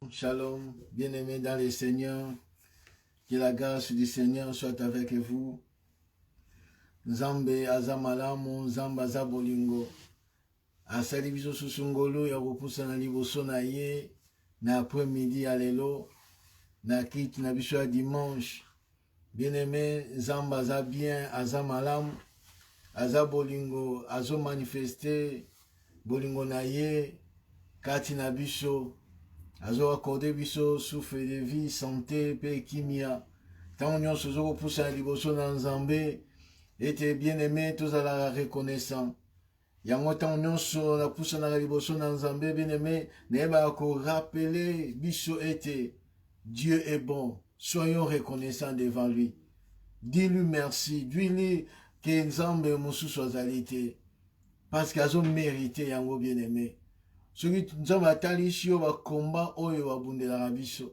Shalom, bien-aimés dans le Seigneur, que la grâce du Seigneur soit avec vous. Nzambe azamalamu, Nzambe azabolingo. Asali biso susungolo ya kopusa na liboso na ye na après-midi ya lelo na kiti na biso ya dimanche. Bien-aimé, Nzambe aza bien, azamalamu, azabolingo, azo manifester bolingo na ye kati na biso. Azo accordé biso souffle de vie, santé, pe kimia. Tant nyonso zo poussa liboso na Nzambe, ete bien-aimé tozala reconnaissant. Yango tant nyonso na poussa na liboso na Nzambe, bien-aimé, neba ko rappeler biso ete Dieu est bon. Soyons reconnaissants devant lui. Dis-lui merci, dis-lui que Nzambe mosusu azalite. Parce qu'azo mérité yango bien-aimé. Soki Nzambe atalisi yo bakomba oyo babundelaka biso.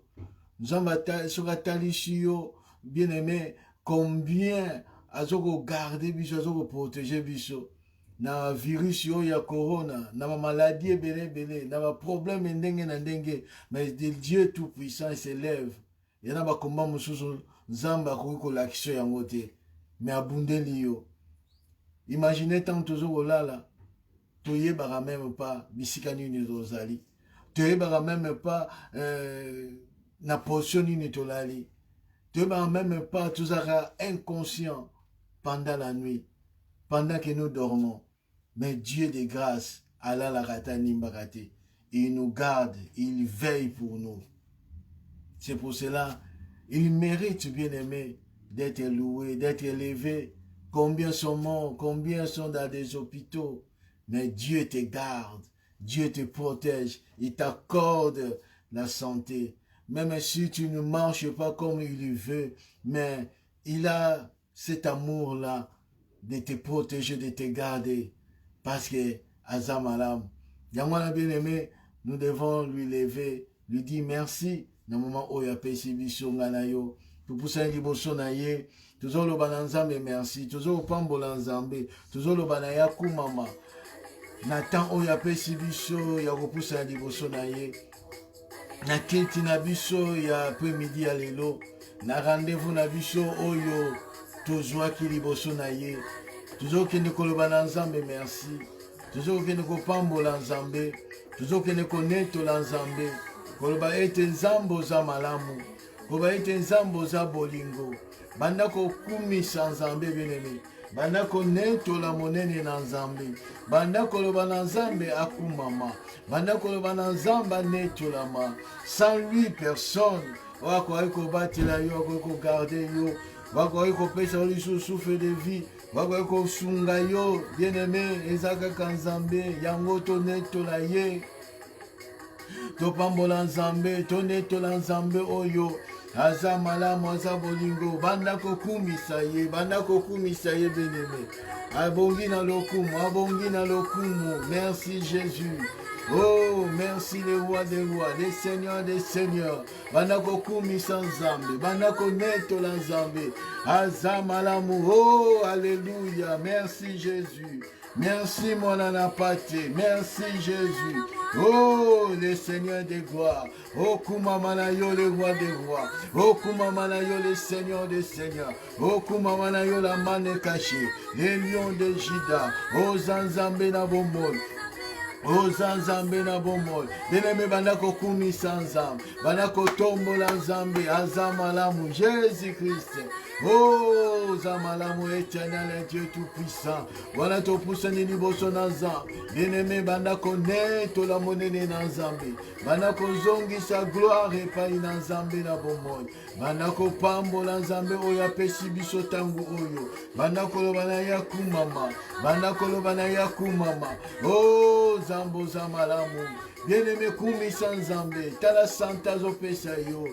Nzambe soki atalisi yo bien-aimé combien azoko garder biso, azoko protéger biso na virus oyo ya corona, na ba maladie ebele, na ba problème ndenge na ndenge, mais Dieu tout puissant s'élève. Yana bakomba mosusu Nzambe akoki kolakisa yango te, mais abundeli yo. Imaginez tant tozokolala toyebaka même pas bisika nini tozali, toyebaka même pas na portion nini tolali, toyebaka même pas tozalaka inconscient pendant la nuit, pendant que nous dormons. Mais Dieu de grâce alalaka ta nimbaka te, il nous garde, il veille pour nous. C'est pour cela il mérite, bien-aimé, d'être loué, d'être élevé. Combien sont morts, combien sont dans des hôpitaux, mais Dieu te garde, Dieu te protège, il t'accorde la santé. Même si tu ne marches pas comme il veut, mais il a cet amour-là de te protéger, de te garder. Parce que, Azamalam, Yamana bien-aimé, nous devons lui lever, lui dire merci. Na moment où il y a péché biso nganayo, tout pour ça liboso na ye, toujours le bananzambe merci, toujours pambola nzambe, toujours le banaya kumama. Nathan oya pesi biso ya kopusa liboso na ye. Na kiti na biso ya après-midi ya lelo. Na rendez-vous na biso oyo tozwa ki liboso na ye. Toujours kende koloba na nzambe merci. Toujours kende kopambola nzambe. Toujours kende konetola nzambe. Koloba ete nzambo za malamu. Koloba ete nzambo za bolingo. Banda kokumisa nzambe bien-aimé. Banda konetola monene na nzambe. Banda koloba na nzambe akumama. Banda koloba na nzambe anetolama. Sans lui personne. Wakoki kobatela yo, wakoki kogarde yo. Wakoki kopesa liso souffle de vie. Wakoki kosunga yo. Bien-aimé, ezakaka nzambe. Yango tonetola ye. Topambola nzambe, tonetola nzambe oyo. Aza malamu, aza bolingo, banda kokumisa ye bien-aimé. Abongi na lokumu, merci Jésus. Oh, merci le roi des rois, le seigneur des seigneurs. Banda kokumisa nzambe, banda konetola nzambe. Aza malamu, oh, alléluia, merci Jésus. Merci mon anapate, merci Jésus. Oh, le Seigneur des gloires. Oh, Kumamanayo, le roi des rois. Oh, Kumamanayo, le Seigneur des seigneurs. Oh, Kumamanayo, la manne cachée. Les lions de Juda. Oh, Zanzambe na bomol. Oh, Zanzambe na bomol. Bien-aimé, banako kumi sanzam. Banako tombola nzambe. Azamalamu, Jésus-Christ. Oh, Zamalamu éternel, Dieu tout-puissant. Voilà ton poussé ni liboso nanzam. Bien-aimé, banako neto la monene nanzambe. Banako zongi sa gloire et pas nanzambe na bomol. Banako pambola nzambe oya pesi biso tangu oyo. Banako lo banaya kumama. Banako lo banaya kumama. Oh, Zambo Zamalamu. Bien-aimé, kumi sanzambe. Tala santa zo pesa yo.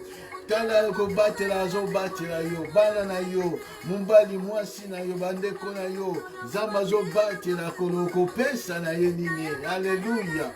Tala ko batela zo batela yo, bana na yo, mumbali mwasi na yo, bandeko na yo, zamba zo batela ko pesa na ye nini, alléluia.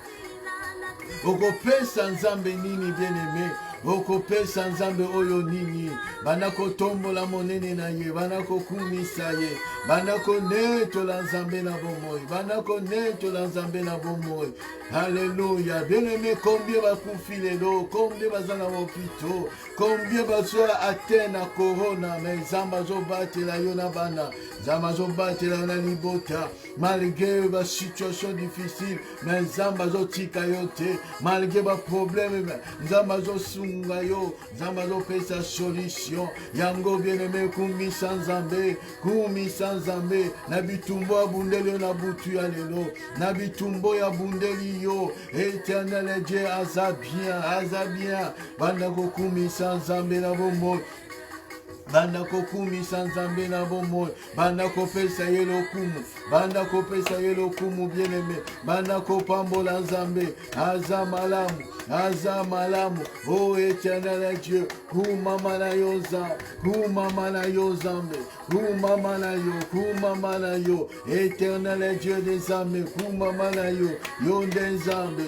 Oko pesa nzambe nini bien-aimé, okopesa nzambe oyo nini, banda kotombola monene na ye, banda kokumisa ye, banda konetola nzambe na bomoi, banda konetola nzambe na bomoi. Alléluia. Bien-aimé, combien va confiler l'eau, combien va dans l'hôpital, combien va sur atteindre la corona, mais Zambazo batte la yona bana, Zambazo batte la yona libota, malgré la situation difficile, mais Zambazo tikayote, malgré les problèmes, Zambazo sungayo, Zambazo fait sa solution, Yango bien-aimé, Kumi sans Zambe, Nabitumbo abundeli na butu ya lelo, Nabitumbo ya bundeli yo, Éternel Dieu, azabien, banda kokumi sans Zambe na bombo, banda kokumi sans Zambe na bombo, banda kopesa yelo kumu, banda kopesa yelo kumu bien-aimé, banda kopambola Nzambe, azamalamu, oh Éternel Dieu, kumama na yo Zambe, kumama na yo, Éternel Dieu des armées, kumama na yo, yonde Nzambe,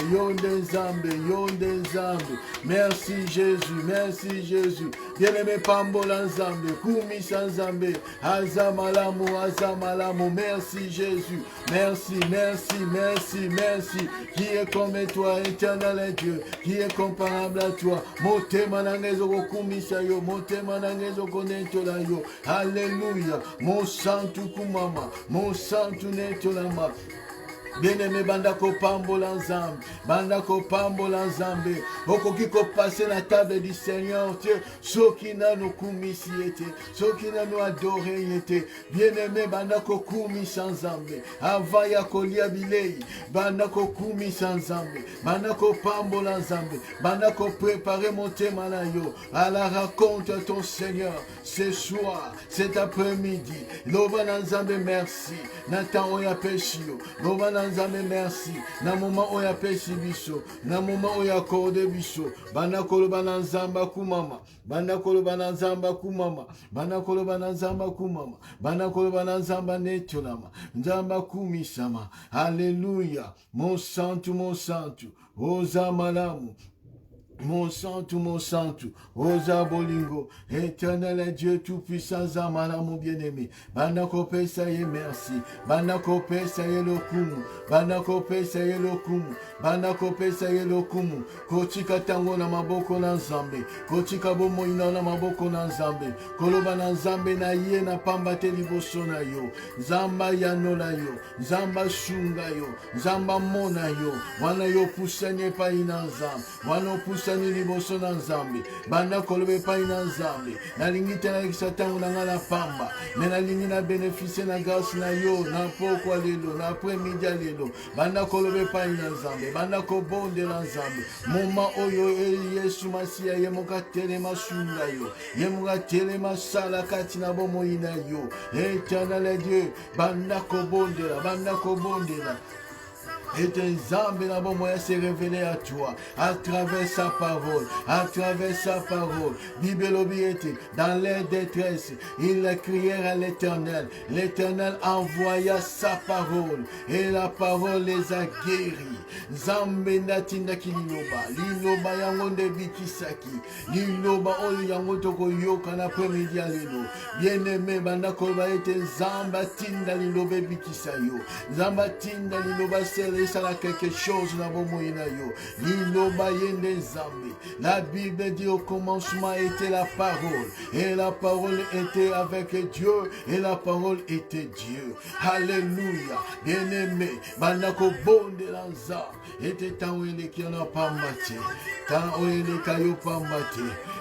merci Jésus, bien-aimé pambola Nzambe, kumisa Nzambe, azamalamu, merci Jésus, merci, qui est comme toi, Éternel Dieu, qui est comparable à toi, motema nangezo kumisa yo, motema nangezo konetola yo, alléluia, mon santu kumama, mon santu netolama. Bien-aimé, banda ko pambola Nzambe, okoki ko passer la table du Seigneur, Dieu, soki na no kumisi ete, soki na no adoré ete, bien-aimé, banda ko kumisa Nzambe, avaya kolia bilei, banda ko kumisa Nzambe, banda ko pambola Nzambe, banda ko préparer mon thème na yo, à la raconte à ton Seigneur, ce soir, cet après-midi, loba na Nzambe merci, na temps oya peshio, loba na Nzambe merci, na moment oya peshi biso, na moment oya accorde biso, banda koloba na Nzamba kumama, banda koloba na Nzamba kumama, banda koloba na Nzamba kumama, banda koloba na Nzamba netolama, Nzamba kumisama, alléluia, mon santu, oza malamu, mon santu, oza bolingo, Éternel Dieu tout-puissant, zamala mon bien-aimé, banda kopesa ye merci, banda kopesa ye lokumu, banda kopesa ye lokumu, banda kopesa ye lokumu, kotika tango na maboko na Nzambe, kotika bomo ina na maboko na Nzambe, koloba na Nzambe na ye na pamba te liboso na yo, Nzamba yanola yo, Nzamba shunga yo, Nzamba mona yo, wana yo pusanye pa ina Nzambe, wana pusanye ni liboso na Nzambe, banda kolobe pa ina Nzambe, nalingi tena kisatango na nga na pamba, me nalingi na bénéficier na grâce na yo, na pokwa lelo, na après-midi lelo, banda kolobe pa ina Nzambe, banda kobonde na Nzambe, moma oyo Yesu Masiya ye moka telema shunga yo, ye moka telema sala kati na bomo ina yo, Éternel Dieu, banda kobonde la, et tes âmes na bon moyen se révéler à toi à travers sa parole, Bible obiété dans leur détresse, ils crièrent à l'Éternel, l'Éternel envoya sa parole et la parole les a guéris. Zambe natinda liloba yango nde bikisaki, liloba oyo yango toko yoka na après-midi ya lelo, bien-aimé banda koloba ete Zamba tinda liloba bikisa yo, Zamba tinda liloba sele sala quelque chose na bomo ina yo, liloba yende Nzambe. La Bible dit au commencement était la parole, et la parole était avec Dieu, et la parole était Dieu. Alléluia, bien-aimé, bandako bonde lanza, était tant ele qui en a pambate, tant ele kayo pambate,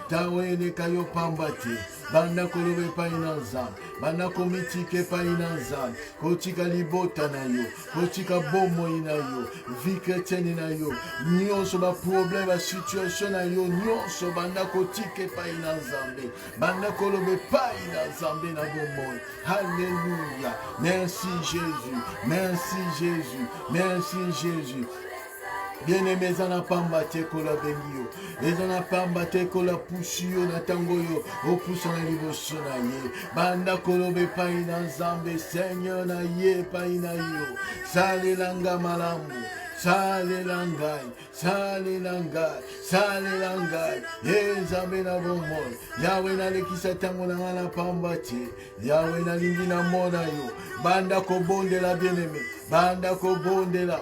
tant ele kayo pambate, bandako lobe pa inanza, bandako mitike pa inanza, kotika libota na yo, kotika bomo ina yo, vie chrétienne na yo, nyonso ba problème ba situation na yo, nyonso bandako tike pa inanzambe, bandako lobe pa inanzambe na bomo. Alléluia, merci Jésus, merci Jésus, merci Jésus. Bien-aimé, zana pamba te kola bengio, zana pamba te kola pushio na tangoyo, o pusa na liboso na ye, banda kolobe pa ina Nzambe, Seigneur na ye pa ina yo, sale langa malamu, Salelangai, Salelangai, Salelangai, Nzambe na bomoi, Yahweh na lekisa tango na ngana pambati, Yahweh na lingi na mona yo, banda ko bondela bien-aimé, banda ko bondela,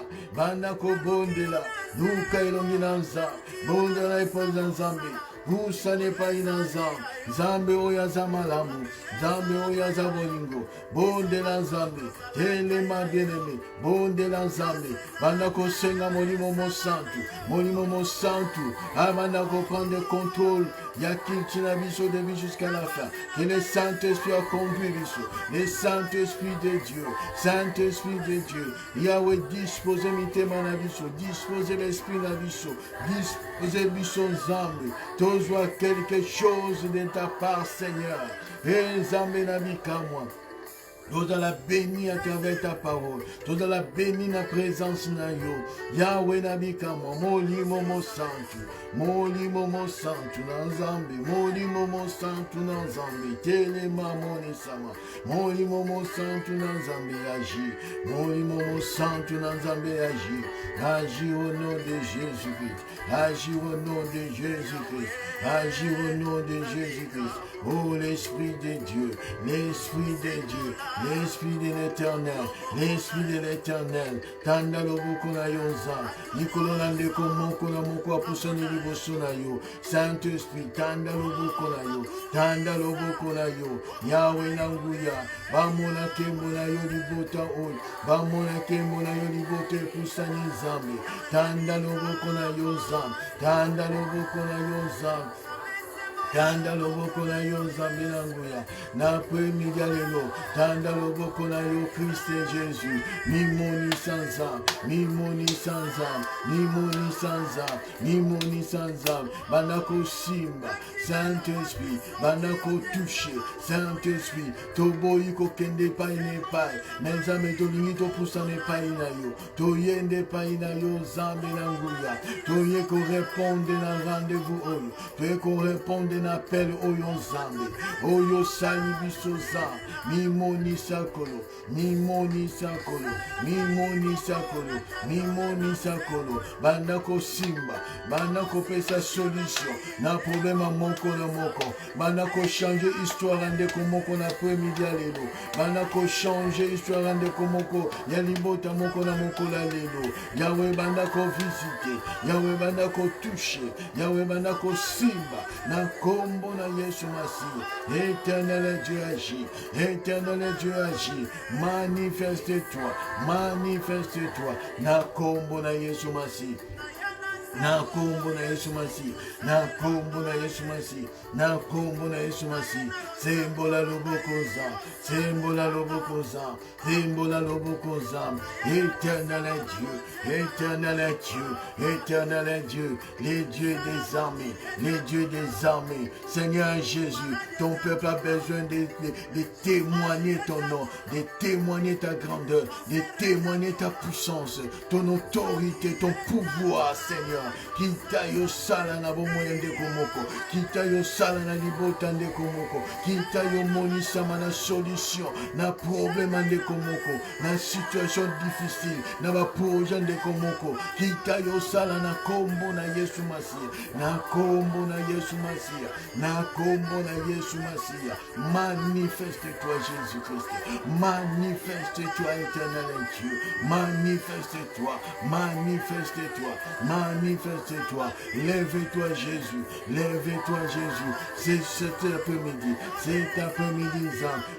Luka ilongi na nza, bondela ipoza Nzambe, Gusa ne pa inazam, Zambe oya za malamu, Zambe oya za bolingo, bonde la Nzambe, telema bien-aimé, bonde la Nzambe, banda ko senga molimo mo santu, banda ko prendre contrôle, yakiti na biso de vie jusqu'à la fin, que le Saint-Esprit a conduit biso, le Saint-Esprit de Dieu, Yahweh dispose mitema na biso, dispose l'esprit na biso, dispose biso Nzambe, Tozwa quelque chose de ta part, Seigneur. Et Nzambe na bikamwa. Toda la béni à travers ta parole. Toda la béni na présence na yo. Yahweh na bikamwa. Molimo mo santu. Molimo mo santu na Nzambe. Molimo mo santu na Nzambe. Telema moni sama. Molimo mo santu na Nzambe agit. Molimo mo santu na Nzambe agit. Agis au nom de Jésus-Christ. Agis au nom de Jésus-Christ. Agis au nom de Jésus-Christ. Oh l'Esprit de Dieu. L'Esprit de Dieu. L'Esprit de l'Éternel. L'Esprit de l'Éternel. Tanda lobuko na yonza. Nikolo nande komoko na moko apusani liboso na yo. Saint-Esprit. Tanda lobuko na yo. Tanda lobuko na yo. Yahweh na nguya. Bamona kembo na yo libota oyo. Bamona kembo na yo libota epusani Nzambe. Tanda lobuko na yo Nzambe. Tanda loboko na yo Nzambe. Tanda loboko na yo Nzambe na nguya. Na premia lelo. Tanda loboko na yo Christ Jésus. Mimoni sanza. Mimoni sanza. Mimoni sanza. Mimoni sanza. Banako simba. Saint-Esprit. Banako touche. Saint-Esprit. Toboyi ko kende pai ne pai. Nzambe tolingi to pusane pai na yo. Toyende pai na yo Nzambe na nguya. Toye ko répondre na rendez-vous oyo. Toye ko répondre na appel oyo Nzambe. Oyo sali biso za. Mimoni sakolo. Mimoni sakolo. Mimoni sakolo. Mimoni sakolo. Bandako simba. Bandako pesa solution. Na problème moko na moko. Bandako changer histoire ndeko moko na premia lelo. Bandako changer histoire ndeko moko. Ya libota moko na moko la lelo. Yahweh bandako visiter. Yahweh bandako toucher. Yahweh bandako simba. Na kombo na Yesu Masi. Éternel Dieu agit. Éternel Dieu agit. Manifeste-toi. Manifeste-toi. Na kombo na Yesu Masi. Na kombo na Yesu Masi. Na kombo na Yesu Masi. Na kombo na Yesu Masi. Sembola lobokoza. Sembola lobokoza. Sembola lobokoza. Éternel Dieu. Éternel Dieu. Éternel Dieu. Les dieux des armées. Les dieux des armées. Seigneur Jésus, ton peuple a besoin de témoigner ton nom, de témoigner ta grandeur, de témoigner ta puissance, ton autorité, ton pouvoir, Seigneur. Kita yo sala na bomoya ndeko moko. Kita yo sala na libota ndeko moko. Kita yo monisa na solution na problème ndeko moko. Na situation difficile na ba projet ndeko moko. Kita yo sala na kombo na Yesu Masia. Na kombo na Yesu Masia. Na kombo na Yesu Masia. Manifeste-toi Jésus-Christ. Manifeste-toi éternel Dieu. Manifeste-toi. Manifeste-toi. Manifeste-toi. Lève-toi Jésus. Lève-toi Jésus. C'est cet après-midi. Cet après-midi,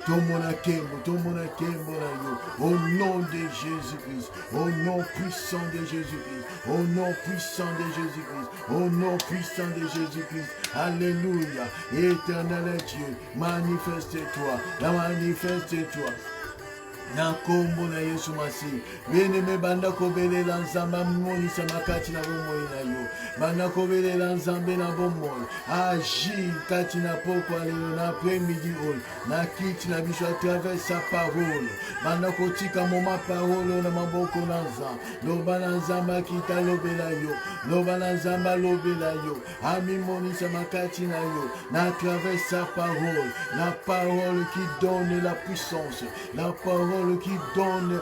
Tomona Kembo na yo. Au nom de Jésus-Christ. Au nom puissant de Jésus-Christ. Au nom puissant de Jésus-Christ. Au nom puissant de Jésus-Christ. Alléluia. Éternel Dieu. Manifeste-toi. Manifeste-toi. Na kombo na Yesu Masi. Bien-aimé banda kobele la nzamba moni samakati na bomoi na yo. Banda kobele la nzambe na bomoi. Agis kati na poko alelo na après-midi ol. Na kiti na biso à travers sa parole. Banda kotika moma parole na maboko na nzamba. Loba na nzamba kita lobela yo. Loba na nzamba lobela yo. Ami moni samakati na yo. Na travers sa parole. La parole qui donne la puissance. La parole parole qui donne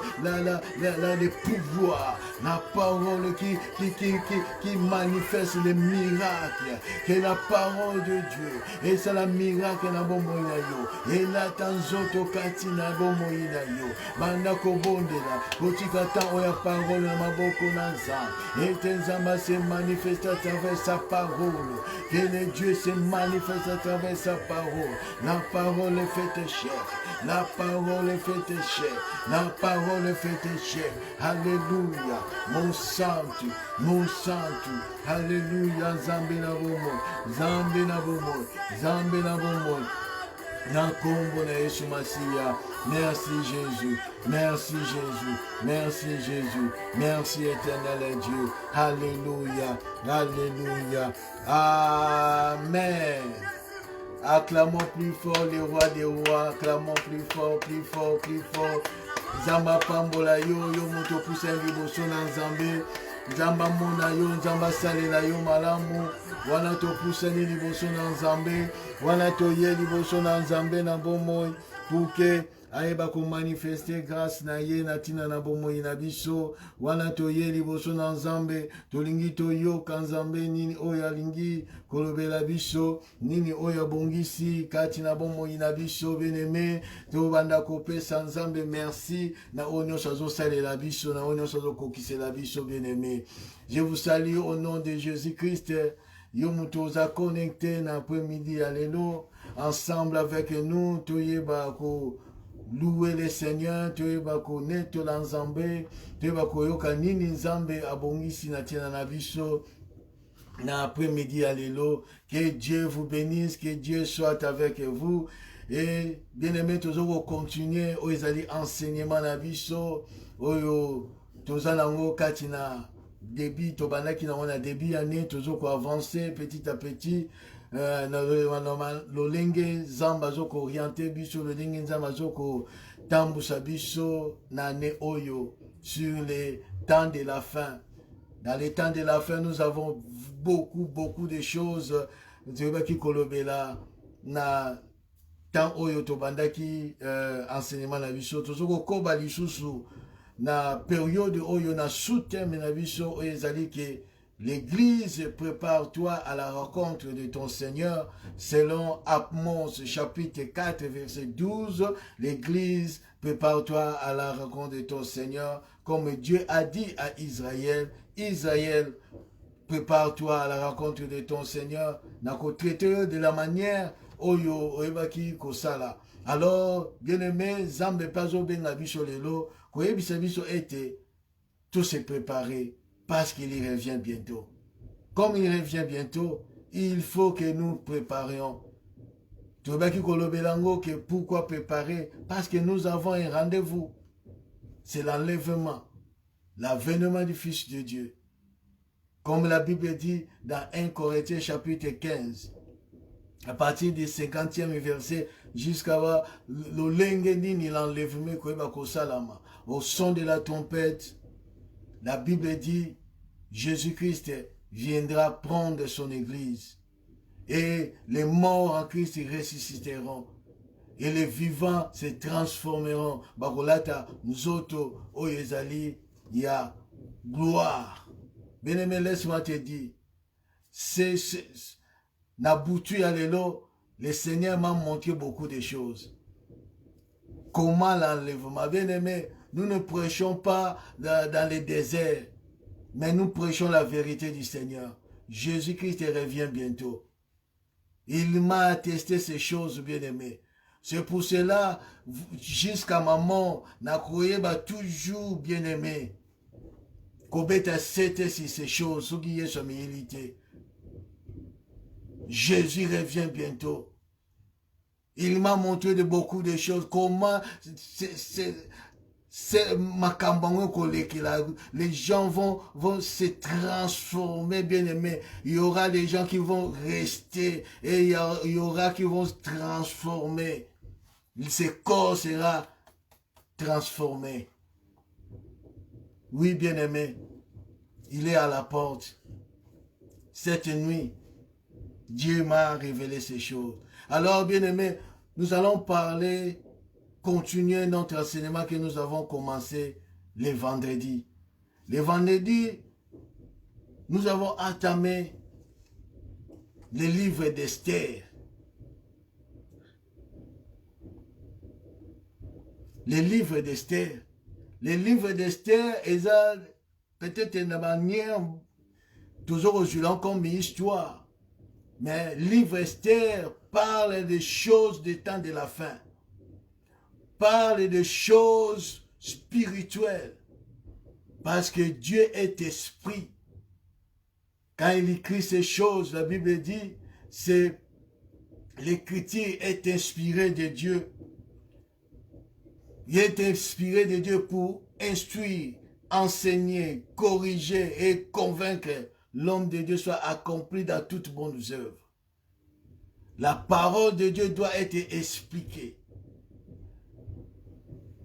les pouvoirs, la parole qui manifeste les miracles, qui est la parole de Dieu. Et c'est la miracle na bomoina yo. Et la tanzoto katina bomoina yo. Bandako bondela, kotikata oya parole na maboko na nzambe. Et nzambe se manifeste à travers sa parole. Que le Dieu se manifeste à travers sa parole. La parole est faite chair. La parole est faite chair. La parole est faite chair. Alléluia. Mon santo, mon santo. Alléluia. Zambe na bomo. Zambe na bomo. Zambe na bomo. Nakombo na Yesu Masiya. Merci Jésus. Merci Jésus. Merci Jésus. Merci éternel Dieu. Alléluia. Alléluia. Amen. Acclamons plus fort les rois des rois. Acclamons plus fort, plus fort, plus fort. Zamba pambola yo moto pusengi boso na nzambe. Zamba mona yo nzamba salela yo malamu. Wana to puseni liboso na nzambe. Wana to ye liboso na nzambe na bomoi. Puke ayeba ko manifester grâce na ye na tina na bomoi na biso. Wana to ye liboso na nzambe. Tolingi to yo kanzambe nini oya lingi kolobela biso. Nini oya bongisi kati na bomoi na biso beneme. To banda kopesa nzambe merci. Na onyo sazo sale la biso. Na onyo sazo kokise la biso beneme. Je vous salue au nom de Jésus-Christ. Yo mutoza connecté na après-midi alléluia. Ensemble avec nous. Toyeba ko louer le Seigneur, tu vas connaître l'ensemble, tu vas connaître nini nzambe abongisi na tina na biso na après-midi alléluia. Que Dieu vous bénisse, que Dieu soit avec vous. Et bien aimé, toujours continuer aux enseignements na biso, oyo tozanango katina débit tobandaki na wana débit année toujours avancer petit à petit. Lolenge zamba zoko orienté biso lolenge zamba zoko tambusa biso na ne oyo sur les temps de la fin. Dans les temps de la fin, nous avons beaucoup de choses. Qui kolobela na temps oyo tobandaki enseignement na biso tozoko koba lisusu na période oyo na sous-thème na biso oyo ezali ke l'Église, prépare-toi à la rencontre de ton Seigneur, selon Amos chapitre 4, verset 12. L'Église, prépare-toi à la rencontre de ton Seigneur, comme Dieu a dit à Israël. Israël, prépare-toi à la rencontre de ton Seigneur. Nako traité de la manière oyo oebaki kosala. Alors, bien-aimé, Zambe pazo benga biso lelo, koyebisa biso ete, tout s'est préparé. Parce qu'il y revient bientôt. Comme il revient bientôt, il faut que nous préparions. Pourquoi préparer? Parce que nous avons un rendez-vous. C'est l'enlèvement, l'avènement du Fils de Dieu. Comme la Bible dit dans 1 Corinthiens chapitre 15, à partir du 50e verset jusqu'à l'enlèvement, au son de la trompette, la Bible dit, Jésus-Christ viendra prendre son église et les morts en Christ ressusciteront et les vivants se transformeront. Bakolata, nzoto, oyezali, ya gloire. Bien-aimé, laisse-moi te dire, Nabutu Alelo, le Seigneur m'a montré beaucoup de choses. Comment l'enlèvement? Bien-aimé, nous ne prêchons pas dans les déserts, mais nous prêchons la vérité du Seigneur. Jésus-Christ revient bientôt. Il m'a attesté ces choses, bien-aimés. C'est pour cela, jusqu'à ma mort, Nakoyeba toujours bien-aimé. Kobeta c'était si ces choses, ce qui est sa humilité. Jésus revient bientôt. Il m'a montré de beaucoup de choses. Comment les gens vont se transformer, bien aimés. Il y aura des gens qui vont rester et il y aura qui vont se transformer. Ce corps sera transformé. Oui, bien aimé, il est à la porte. Cette nuit, Dieu m'a révélé ces choses. Alors, bien aimé, nous allons parler continuer notre enseignement que nous avons commencé les vendredis. Les vendredis, nous avons entamé le livre d'Esther. Le livre d'Esther. Le livre d'Esther est peut-être une manière toujours aujourd'hui comme une histoire. Mais le livre d'Esther parle des choses du temps de la fin. Parle des choses spirituelles. Parce que Dieu est esprit. Quand il écrit ces choses, la Bible dit, c'est l'écriture est inspirée de Dieu. Il est inspiré de Dieu pour instruire, enseigner, corriger et convaincre l'homme de Dieu soit accompli dans toutes bonnes œuvres. La parole de Dieu doit être expliquée.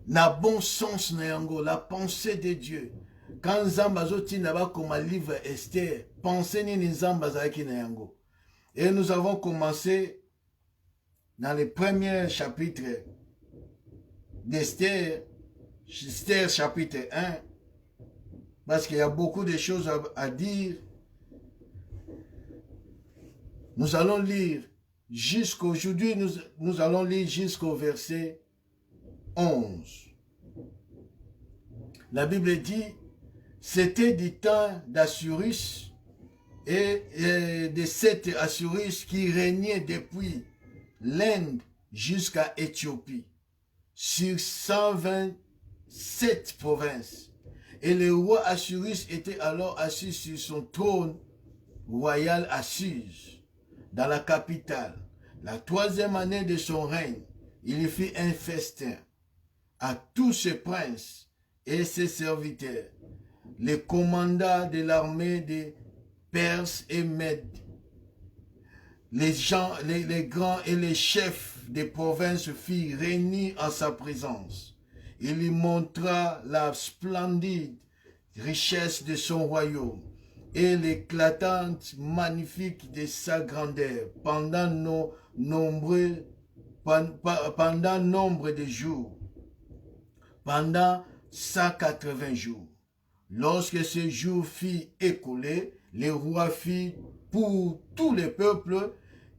Na bon sens na yango, la pensée de Dieu. Quand Nzamba zoti naba comme un livre Esther, pensez ni Nzamba zaki na yango. Et nous avons commencé dans le premier chapitre d'Esther, Esther chapitre 1, parce qu'il y a beaucoup de choses à dire. Nous allons lire jusqu'aujourd'hui, nous allons lire jusqu'au verset 11. La Bible dit, c'était du temps d'Assyrus et de cet Assyrus qui régnait depuis l'Inde jusqu'à Éthiopie, sur 127 provinces. Et le roi Assyrus était alors assis sur son trône royal à Suse, dans la capitale. La 3e année de son règne, il fit un festin à tous ses princes et ses serviteurs, les commandants de l'armée des Perses et Mèdes, les grands et les chefs des provinces furent réunis en sa présence. Il lui montra la splendide richesse de son royaume et l'éclatante magnifique de sa grandeur pendant nombre de jours, pendant 180 jours. Lorsque ce jour fut écoulé, le roi fit pour tous les peuples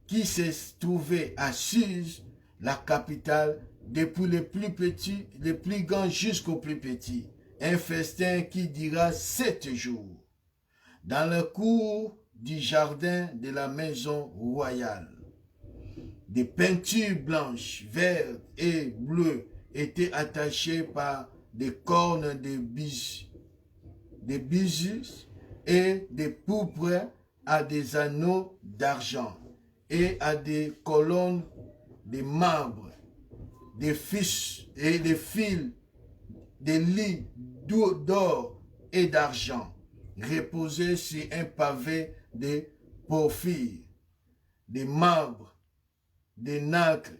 qui se trouvaient à Suse, la capitale, depuis les plus petits, les plus grands jusqu'aux plus petits, un festin qui dura 7 jours, dans le cours du jardin de la maison royale. Des peintures blanches, vertes et bleues étaient attachées par des cornes de bijoux et des pourpres à des anneaux d'argent et à des colonnes de marbre, des fils, des lits d'or et d'argent reposés sur un pavé de porphyre, de marbre, de nacre,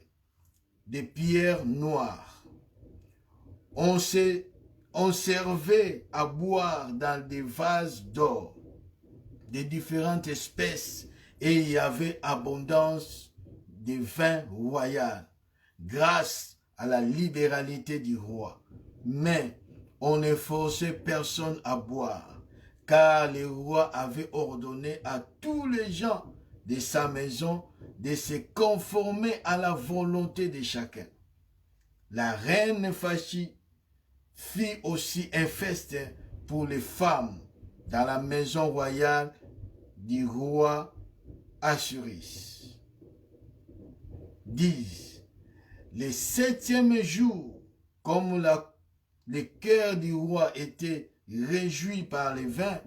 de pierres noires. On servait à boire dans des vases d'or de différentes espèces et il y avait abondance de vin royal grâce à la libéralité du roi. Mais on ne forçait personne à boire car le roi avait ordonné à tous les gens de sa maison de se conformer à la volonté de chacun. La reine Vashti fit aussi un festin pour les femmes dans la maison royale du roi Assyrus. 10. Le 7e jour, comme le cœur du roi était réjoui par les vins,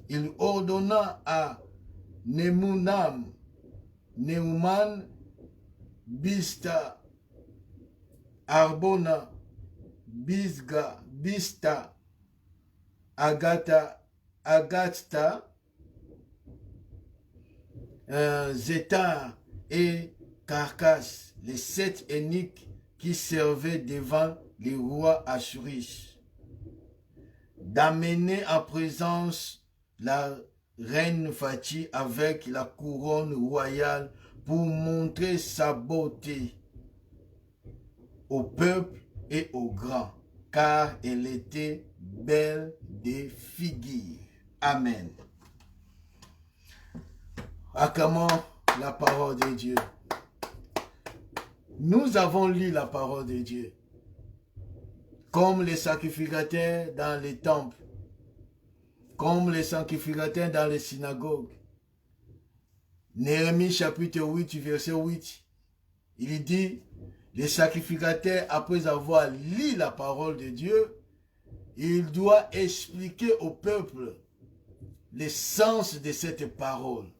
il ordonna à Neumann, Bista, Arbona, Bista, Agata, Zétar et Carcasse, les 7 eunuques qui servaient devant le roi Assyrus, d'amener en présence la reine Vashti avec la couronne royale pour montrer sa beauté au peuple et au grand, car elle était belle de figure. Amen. Acclamons la parole de Dieu. Nous avons lu la parole de Dieu, comme les sacrificateurs dans les temples, comme les sacrificateurs dans les synagogues. Néhémie chapitre 8, verset 8, il dit, les sacrificateurs, après avoir lu la parole de Dieu, il doit expliquer au peuple le sens de cette parole,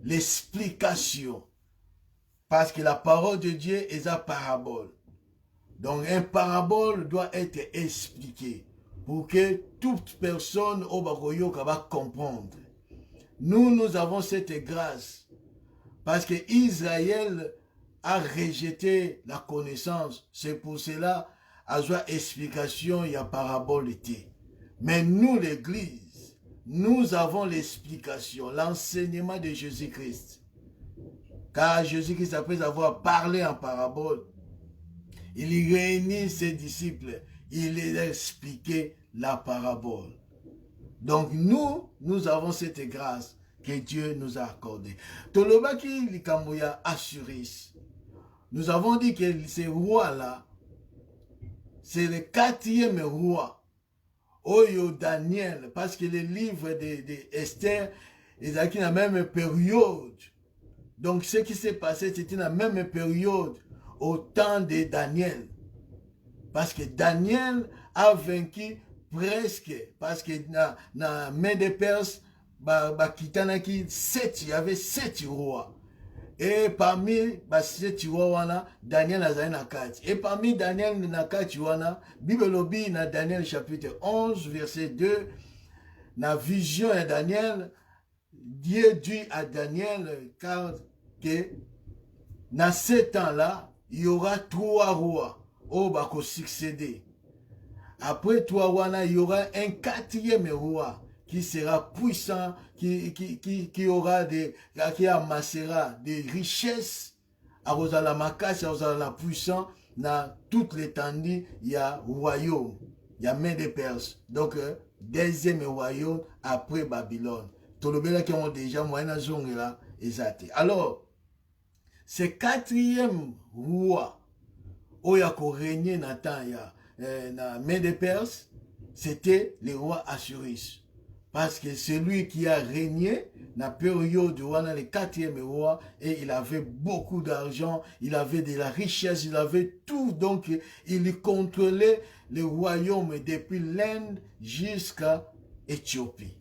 l'explication. Parce que la parole de Dieu est une parabole. Donc, une parabole doit être expliquée pour que toute personne au Bagoyo va comprendre. Nous avons cette grâce parce que Israël a rejeté la connaissance. C'est pour cela à une explication, il y a parabole été. Mais nous, l'Église, nous avons l'explication, l'enseignement de Jésus-Christ. Car Jésus-Christ, après avoir parlé en parabole, il réunit ses disciples, il les a expliqué la parabole. Donc nous avons cette grâce que Dieu nous a accordée. Tolobaki likamboya Assuris. Nous avons dit que ce roi-là, c'est le 4e roi. Oyo Daniel, parce que les livres d'Esther, ils ont la même période. Donc, ce qui s'est passé, c'était la même période au temps de Daniel. Parce que Daniel a vaincu presque, parce que dans la main des Perses, il y avait 7 rois. Et parmi 7 rois, Daniel a na kati. Et parmi Daniel na kati, Bible lobi na Daniel chapitre 11, verset 2, na vision de Daniel, Dieu dit à Daniel, car que dans ce temps-là, il y aura 3 rois au bako succéder. Après 3 rois, il y aura un 4e roi qui sera puissant, qui aura qui amassera des richesses, à la macasse, à la puissance, dans toute l'étendue, il y a royaume, il y a main des Perses. Donc, 2e royaume après Babylone. Tout le monde qui ont déjà moyen de là, exact. Alors, ce 4e roi, qui a régné dans la main des Perses, c'était le roi Assuris. Parce que celui qui a régné dans la période où on a le 4e roi, et il avait beaucoup d'argent, il avait de la richesse, il avait tout. Donc, il contrôlait le royaume depuis l'Inde jusqu'à Éthiopie.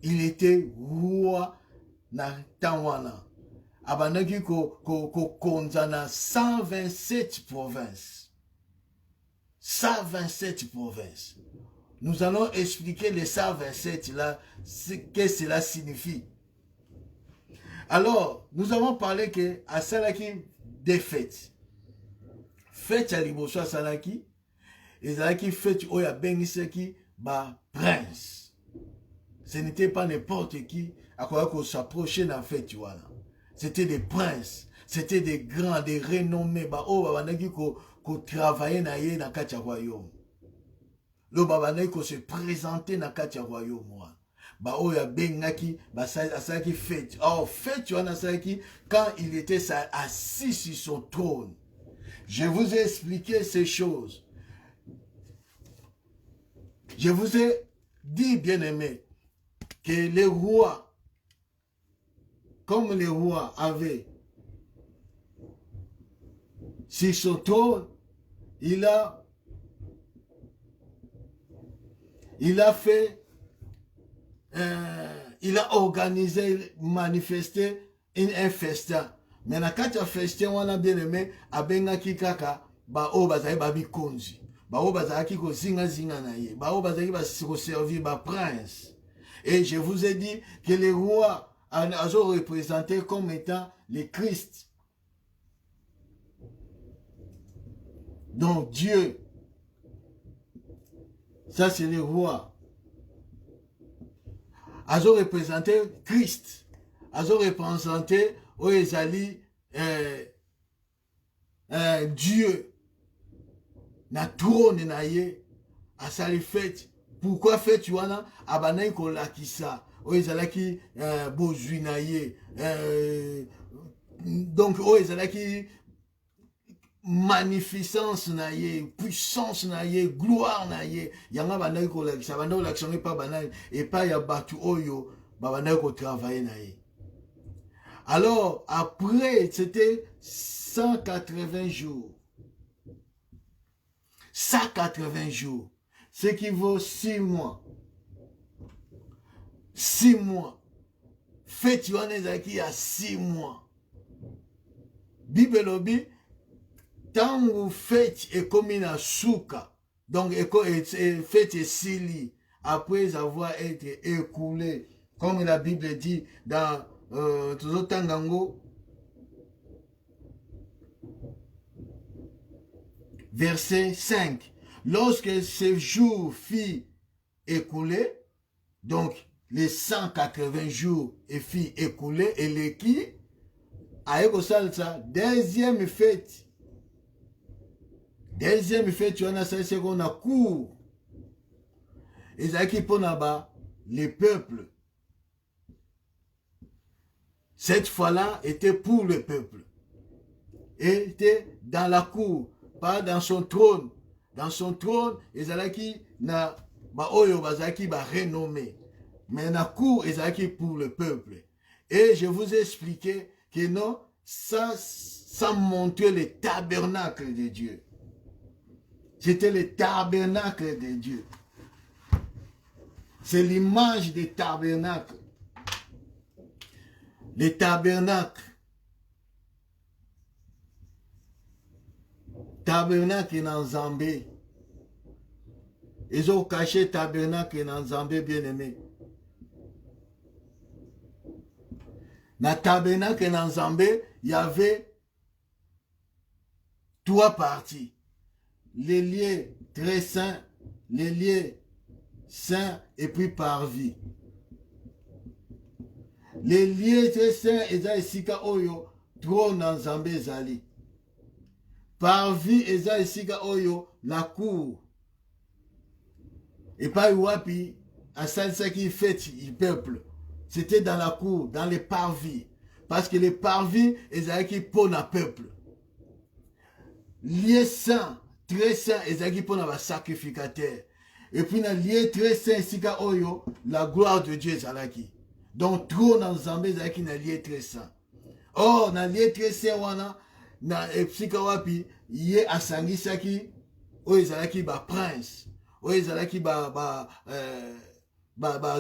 Il était roi dans Tawana. Abandaki ko konzana 127 provinces. 127 provinces. Nous allons expliquer les 127 là, ce que cela signifie. Alors, nous avons parlé que à Salaki des fêtes. Fête à Liboso à Salaki, et Salaki fête oya bengiseki ba prince. Ce n'était pas n'importe qui à quoi qu'on s'approchait dans la fête, voilà. C'était des princes, c'était des grands, des renommés, bah oh babanaki ko travailler na ye na kati ya royaume. Le babanaki ko se présenter na kati ya royaume moi. Bah oh ya bengaki ba asaki fête. Oh fête wana asaki quand il était assis sur son trône. Je vous ai expliqué ces choses. Je vous ai dit, bien-aimés, que les rois, comme les rois avaient sur son trône, il a fait, il a organisé, manifesté un festin. Mais na kati ya festin wana bien aimé, abengaki kaka ba o bazali ba bikonzi. Ba o bazali ko zinga na ye. Ba o bazali ba servir ba prince. Et je vous ai dit que les rois sont représentés comme étant les Christ. Donc Dieu, ça c'est les rois. Ils ont représenté Christ. Ils ont représenté Oezali Dieu. na trône na ye asali fête. Pourquoi fête wana abandaki kolakisa oyo ezalaki bozwi na ye donc oyo ezalaki magnificence na ye, puissance na ye, gloire na ye, yanga bandaki kolakisa, bandaki kolakisa nge pa banani, et pas ya batu oyo, bandaki kotravailler na ye. Alors, après, c'était 180 jours. 180 jours. Ce qui vaut 6 mois. 6 mois. Fête wana ezalaki ya 6 mois. Bible lobi, tangu fête ekomi na suka, donc fête esili, après avoir été écoulé, comme la Bible dit dans Tozotangango, verset 5. Lorsque ce jour fut écoulé, donc les 180 jours fut écoulé, et les qui a ça, deuxième fête. Deuxième fête, tu en as ça, c'est qu'on a cours. Et ça qui pour là-bas, les peuples. Cette fois-là était pour le peuple. Et était dans la cour, pas dans son trône. Dans son trône, Ezalaki na ba oyo bazaki ba renommé. Mais na cour, Ezalaki pour le peuple. Et je vous ai expliqué que non, ça montrait le tabernacle de Dieu. C'était le tabernacle de Dieu. C'est l'image des tabernacles. Les tabernacles. Tabernacle en Zambie. Ils ont caché tabernacle en Zambie, bien aimé. Dans le tabernacle en Zambie, il y avait 3 parties. Les lieux très saints, les lieux saints et puis parvis. Les lieux très saints, eza esika oyo, trône en Zambie zali. Parvis, eza esika oyo, la cour. Et pas wapi, à ça qui fait le peuple. C'était dans la cour, dans les parvis. Parce que les parvis, eza qui pon à peuple. Lieux saints, très saint, ezaki pour la sacrificateur. Et puis dans lieu très saint, sika oyo, la gloire de Dieu ezalaki. Donc trône en Zambie ezalaki na lieu très saint. Or na lieu très saint wana na sika wapi ye asangisaki oyo ezalaki ba prince, oyo ezalaki ba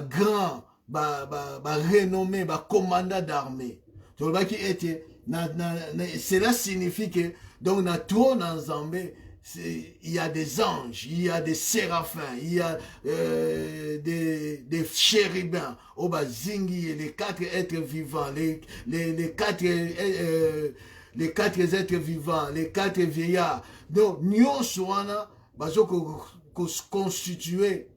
grand, ba renommé, ba commandant d'armée. Tolobaki était cela signifie que donc dans trône en Zambie, il y a des anges, il y a des séraphins, il y a des chérubins, Obazingi, les 4 êtres vivants, les 4 êtres vivants, les 4 vieillards. Donc, nous sommes constitués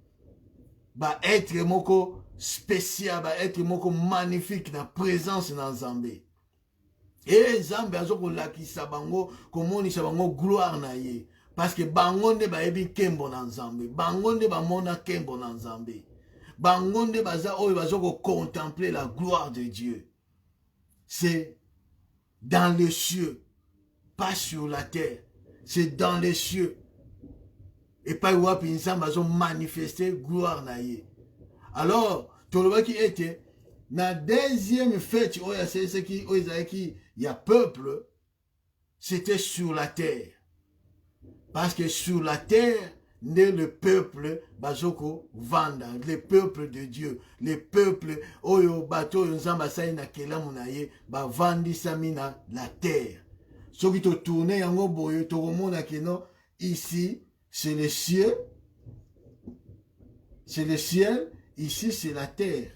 être moko spécial, être moko magnifique dans la présence dans Zambie. Et Zambie a lakisa bango komonisa bango gloire na ye parce que bangonde ba ebi kembo na Zambie, bangonde ba mona kembo na Zambie, bangonde baza oyo bazoko contempler la gloire de Dieu. C'est dans les cieux, pas sur la terre. C'est dans les cieux. Et pas wapi nzamba bazo manifester gloire na ye. Alors, tolobaki était na deuxième fête oya c'est qui oyazaki il y a peuple, c'était sur la terre. Parce que sur la terre, n'est le peuple bazoko vanda, le peuple de Dieu, le peuple oyo bato nzamba sai na kelamu na ye ba vandi samina la terre. Ce qui te tourne yango boyo to komona que non ici c'est le ciel. C'est le ciel, ici c'est la terre.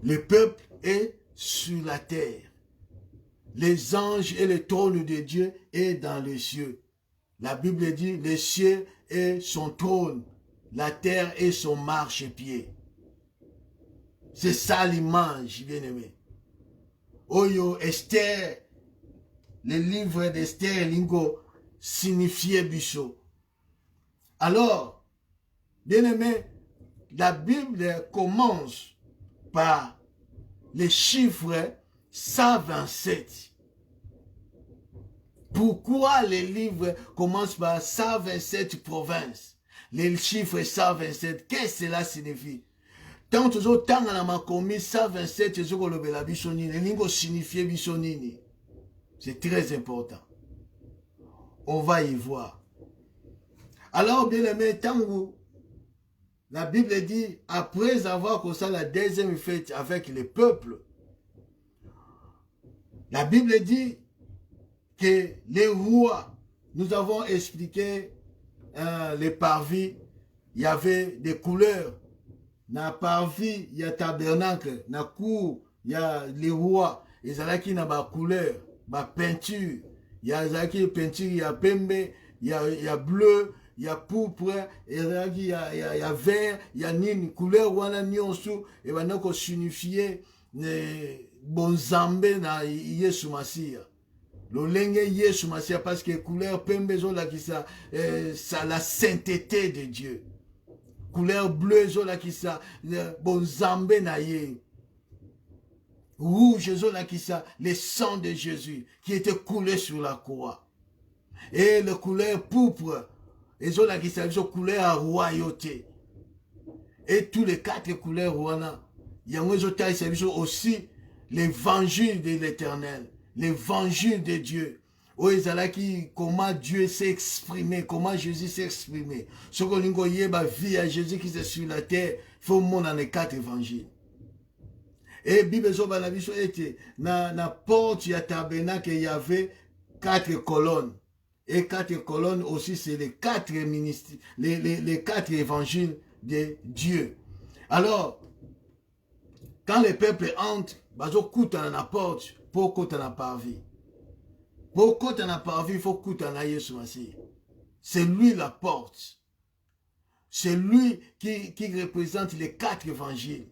Le peuple est sur la terre. Les anges et le trône de Dieu est dans les cieux. La Bible dit, le ciel est son trône, la terre est son marchepied. C'est ça l'image, bien-aimé. Oyo Esther, le livre d'Esther lingo signifiait biso. Alors, bien aimé, la Bible commence par les chiffres 127. Pourquoi les livres commencent par 127 provinces? Les chiffres 127, qu'est-ce que cela signifie? Tant que tant on a commis 127, c'est très important. On va y voir. Alors, bien aimé, tant que la Bible dit, après avoir commencé la deuxième fête avec le peuple, la Bible dit que les rois, nous avons expliqué les parvis, il y avait des couleurs. Dans le parvis, il y a tabernacle. Dans la cour, il y a les rois. Ils ont qui na couleur, peinture. Il y a qui peinture, il y a pembe, il y a bleu, il y a pourpre, il y a vert, il y a une couleur ou un nyonsu et va nous signifier bon zambe na Yesu Masia. Le lenge Yesu Masia parce que couleur pembe zola qui ça la sainteté de Dieu. Couleur bleue zola qui ça bon zambe na ye. Rouge zola qui ça le sang de Jésus qui était coulé sur la croix. Et le couleur pourpre et zola qui ça couleur à royauté. Et tous les quatre couleurs wana il y a aussi l'évangile de l'Éternel, l'évangile de Dieu. Comment Dieu s'est exprimé, comment Jésus s'est exprimé. Ce qu'on a vie à Jésus qui est sur la terre, il faut montrer les quatre évangiles. Et Bible était dans la porte du tabernacle, il y avait 4 colonnes. Et 4 colonnes aussi, c'est les 4 ministères, les 4 évangiles de Dieu. Alors, quand le peuple entre, ils coûtent à la porte pour coûter à la parvis. Pour coûter à la parvis, il faut coûter à la Yesu Masih. C'est lui la porte. C'est lui qui représente les 4 évangiles.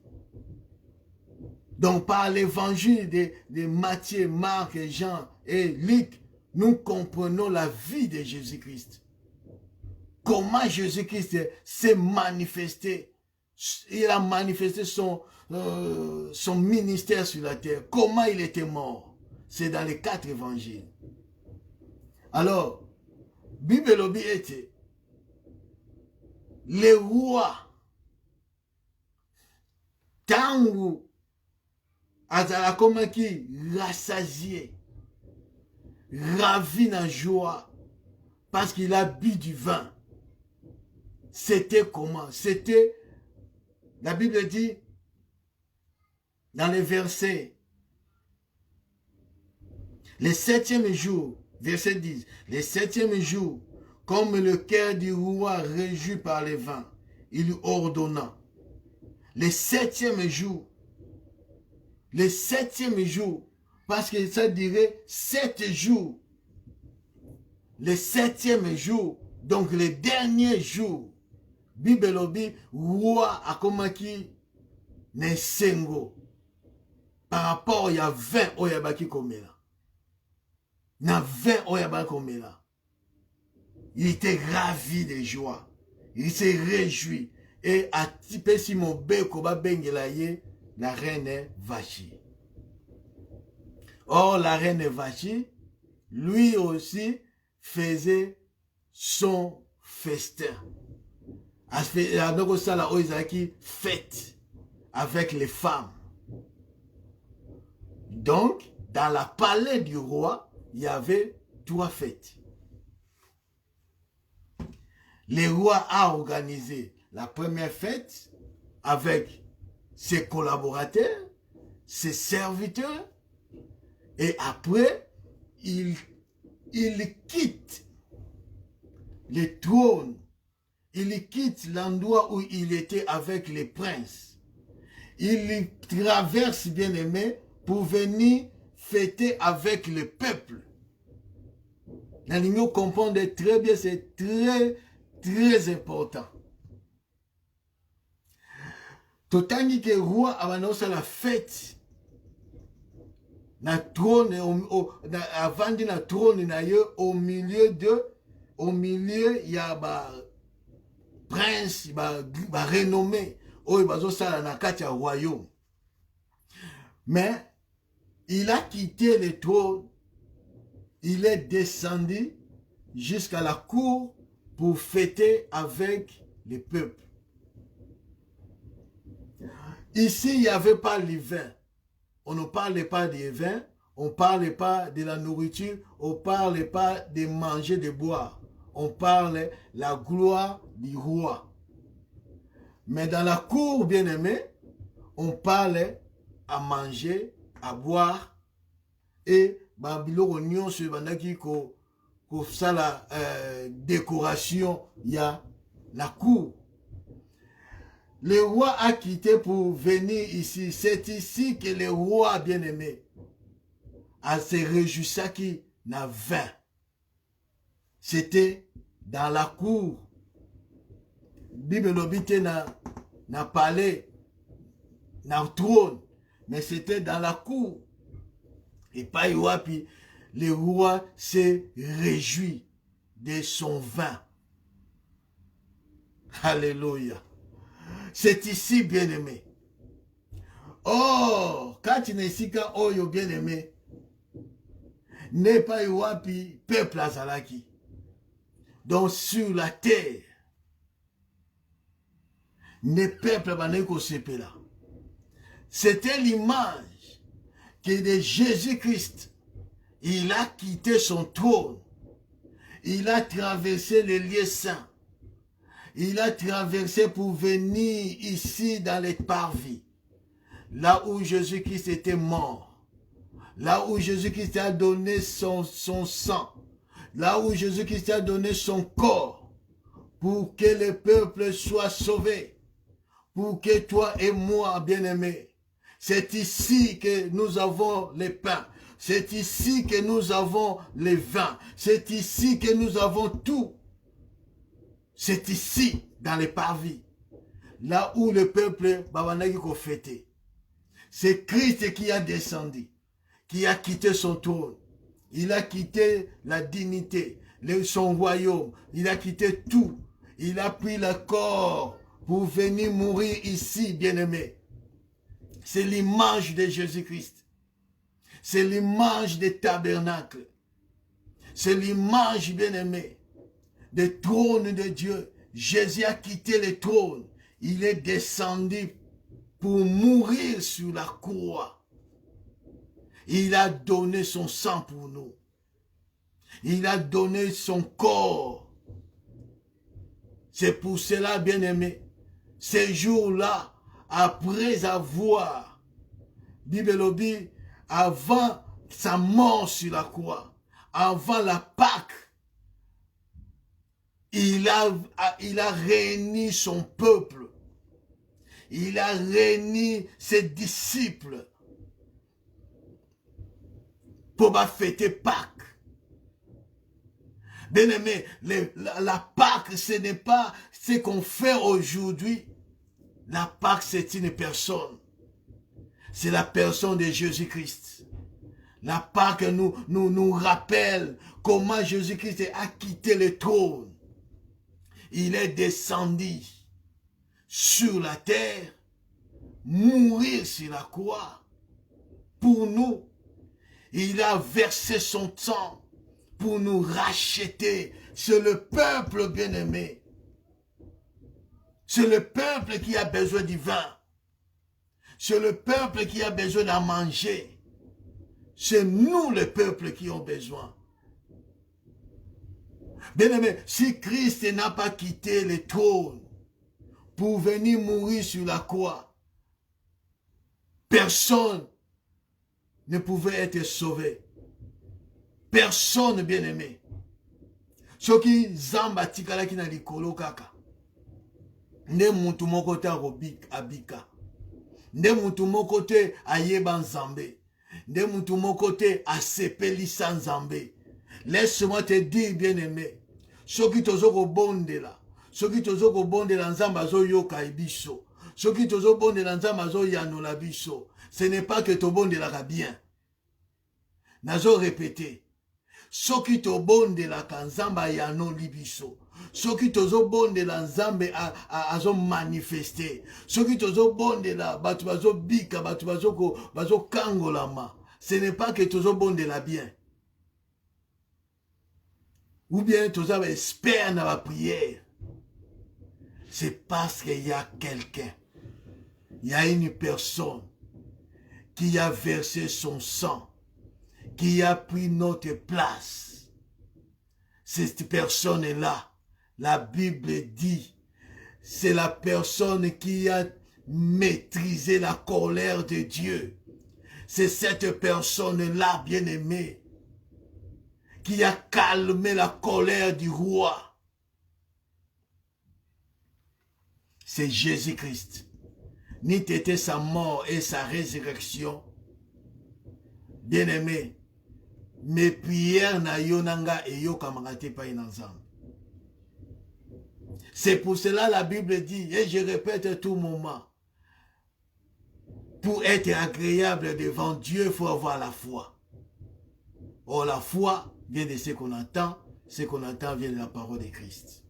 Donc par l'évangile de Matthieu, Marc, Jean et Luc, nous comprenons la vie de Jésus-Christ. Comment Jésus-Christ s'est manifesté. Il a manifesté son ministère sur la terre. Comment il était mort. C'est dans les 4 évangiles. Alors, Bible lobby était les rois. Tangu azala comme qui rassasié, ravi dans joie, parce qu'il a bu du vin. C'était comment? C'était, la Bible dit, dans les versets, le 7e jour, verset 10, le 7e jour, comme le cœur du roi réjoui par les vins, il ordonna. Le 7e jour, le 7e jour, parce que ça dirait 7 jours. Le 7e jour, donc le dernier jour, Bible lobi, roi a comme qui ne sengo. Par rapport, il y a 20 oyabaki komela. Il y a 20 oyabaki komela. Il était ravi de joie. Il s'est réjoui. Et à type si mon beko ba bengelaye, la reine Vachi. Or, la reine Vachi, lui aussi, faisait son festin. Donc, ça, là, Oizaki fête avec les femmes. Donc, dans la palais du roi, il y avait 3 fêtes. Le roi a organisé la première fête avec ses collaborateurs, ses serviteurs, et après, il quitte le trône, il quitte l'endroit où il était avec les princes. Il traverse, bien aimé, pour venir fêter avec le peuple. La ligne comprendre très bien, c'est très, très important. Totangi que roi a annoncé la fête. na trône, avandi na trône na ye au milieu il y a prince, renommé, oyo bazosala na kati ya royaume. Mais il a quitté le trône, il est descendu jusqu'à la cour pour fêter avec les peuples. Ici, il n'y avait pas le vin. On ne parlait pas du vin, on ne parlait pas de la nourriture, on ne parlait pas de manger, de boire. On parlait de la gloire du roi. Mais dans la cour, bien-aimé, on parlait à manger, à boire, et biloko nyonso ebandaki kosala décoration ya la cour. Le roi a quitté pour venir ici. C'est ici que le roi bien-aimé a se réjouissaki na vin. C'était dans la cour. Bible l'obite na palais, na trône, mais c'était dans la cour. Et pas wapi, le roi s'est réjoui de son vin. Alléluia. C'est ici, bien-aimé. Oh, quand tu n'es ici, quand oyo bien-aimé, n'est pas wapi, peuple azalaki. Donc sur la terre, ne peuple baneko sepela. C'était l'image que de Jésus-Christ, il a quitté son trône, il a traversé les lieux saints, il a traversé pour venir ici dans les parvis, là où Jésus-Christ était mort, là où Jésus-Christ a donné son sang, là où Jésus-Christ a donné son corps, pour que le peuple soit sauvé, pour que toi et moi, bien-aimés, c'est ici que nous avons les pains, c'est ici que nous avons les vins, c'est ici que nous avons tout. C'est ici, dans les parvis, là où le peuple babanaki ko fêté. C'est Christ qui a descendu, qui a quitté son trône. Il a quitté la dignité, son royaume. Il a quitté tout. Il a pris le corps pour venir mourir ici, bien-aimé. C'est l'image de Jésus-Christ. C'est l'image des tabernacles. C'est l'image, bien-aimé, des trônes de Dieu. Jésus a quitté le trône. Il est descendu pour mourir sur la croix. Il a donné son sang pour nous. Il a donné son corps. C'est pour cela, bien-aimé, ces jours-là, après avoir, Bible le dit, avant sa mort sur la croix, avant la Pâque, il a réuni son peuple. Il a réuni ses disciples pour fêter Pâques. Bien-aimé, la Pâque, ce n'est pas ce qu'on fait aujourd'hui. La Pâque, c'est une personne. C'est la personne de Jésus-Christ. La Pâque nous rappelle comment Jésus-Christ a quitté le trône. Il est descendu sur la terre, mourir sur la croix pour nous. Il a versé son sang pour nous racheter. C'est le peuple bien-aimé. C'est le peuple qui a besoin du vin. C'est le peuple qui a besoin d'en manger. C'est nous le peuple qui ont besoin. Bien-aimé, si Christ n'a pas quitté le trône pour venir mourir sur la croix, personne ne pouvait être sauvé. Personne, bien-aimé. Ce qui zamba tikala ki na likolo kaka. Nde muntu moko te abika. Nde muntu moko te ayeba nzambe. Nde muntu moko te asepelisa nzambe. Laisse-moi te dire, bien-aimé, soki tozoko bondela, soki tozoko bondela nzamba zo yoka ibiso, soki tozo bondela nzamba zo yanola biso, ce n'est pas que to bondelaka bien. nazo répéter. Soki tobondelaka nzambe ayano libiso. Soki tozobondela nzambe azo manifester. Soki tozobondela batu bazo bika, batu bazo kangolama. Ce n'est pas que tozobondela bien. Ou bien tozo espère dans la prière. C'est parce qu'il y a quelqu'un. Il y a une personne qui a versé son sang, qui a pris notre place. Cette personne-là, la Bible dit, c'est la personne qui a maîtrisé la colère de Dieu. C'est cette personne-là, bien-aimée, qui a calmé la colère du roi. C'est Jésus-Christ. Ni t'était sa mort et sa résurrection. Bien-aimé, mes prières na yonanga et yo kamarate pa inanzam. C'est pour cela la Bible dit, et je répète à tout moment, pour être agréable devant Dieu, il faut avoir la foi. Or la foi vient de ce qu'on entend vient de la parole de Christ.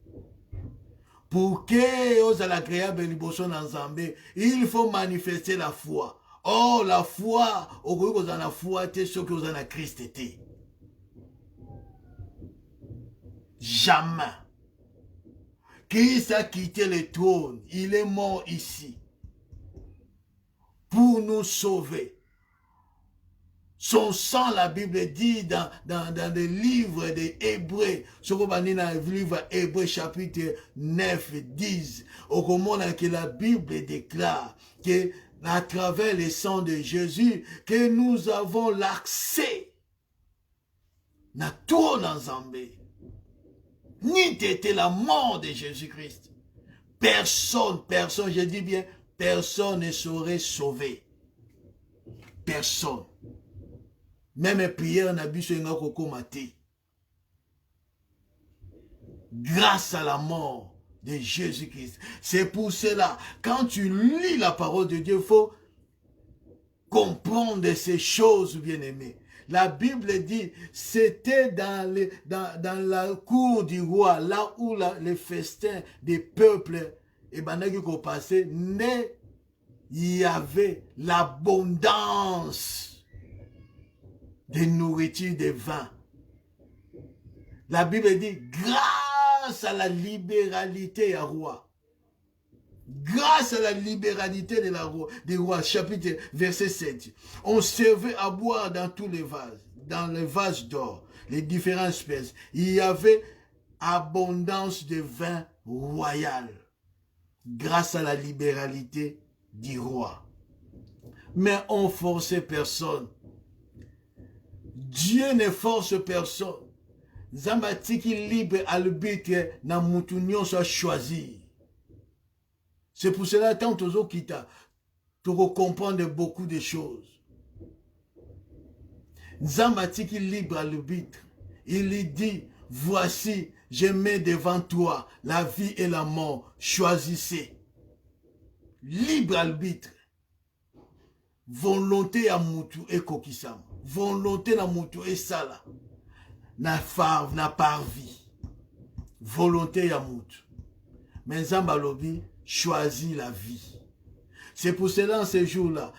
Pour que aux agréables liboson nzambe, il faut manifester la foi. Oh, la foi, au coup vous en la foi, t'es ce que vous en a Christ était. Jamais. Christ a quitté le trône, il est mort ici pour nous sauver. Son sang, la Bible dit dans le livre des Hébreux, dans le livre Hébreux chapitre 9, 10, au moment que la Bible déclare que à travers le sang de Jésus, que nous avons l'accès à tout ensemble. Ni t'était la mort de Jésus-Christ. Personne, je dis bien, personne ne saurait sauver. Personne. Même prière n'a bu sur grâce à la mort de Jésus-Christ. C'est pour cela, quand tu lis la parole de Dieu, il faut comprendre ces choses, bien-aimés. La Bible dit, c'était dans la cour du roi, là où les festins des peuples, et bandaki ko passé, il y avait l'abondance de nourriture, de vin. La Bible dit, grâce à la libéralité du roi, grâce à la libéralité des rois, chapitre verset 7, on servait à boire dans tous les vases, dans les vases d'or, les différentes espèces. Il y avait abondance de vin royal, grâce à la libéralité du roi. Mais on forçait personne. Dieu ne force personne. Zambatiki libre arbitre na mutunyon soit choisi. C'est pour cela tant tozo kita tu comprendre beaucoup de choses. Zambatiki libre arbitre. Il lui dit, voici, je mets devant toi la vie et la mort. Choisissez. Libre arbitre. Volonté à mutu et kokisam. Volonté na mutu et sala. Na parvi. Volonté à mutu. Mais Nzamba lobi choisit la vie. C'est pour cela en ce jour-là,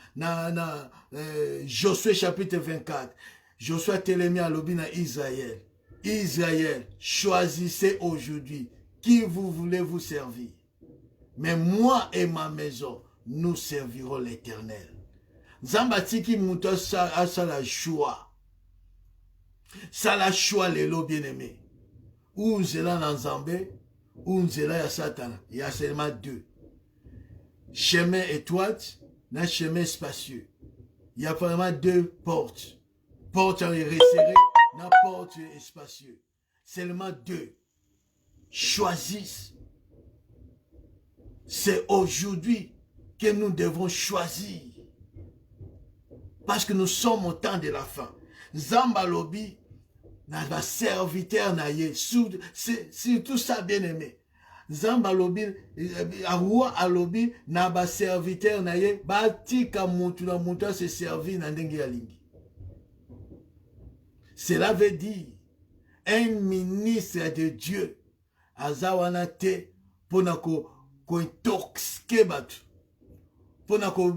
Josué chapitre 24, Josué télémé à lobi na Israël. Israël, choisissez aujourd'hui qui vous voulez vous servir. Mais moi et ma maison, nous servirons l'Éternel. Nzamba tiki muto a la choix. Ça la choix les lots bien-aimés. Ou zela na Nzambe, ou zela ya Satan. Il y a seulement deux. Chemin étroite, na chemin spacieux. Il y a vraiment deux portes. Porte resserrée, na porte spacieux. Seulement deux. Choisissent. C'est aujourd'hui que nous devons choisir. Parce que nous sommes au temps de la fin. Nzamba lobi, na serviteur na ye, c'est tout ça bien aimé. Nzamba lobi, roi alobi, na serviteur na ye, batika mutu na mutu se servir na ndenge ya lingi. Cela veut dire, un ministre de Dieu, azawana te, pona ko intoxiquer batu. Pona ko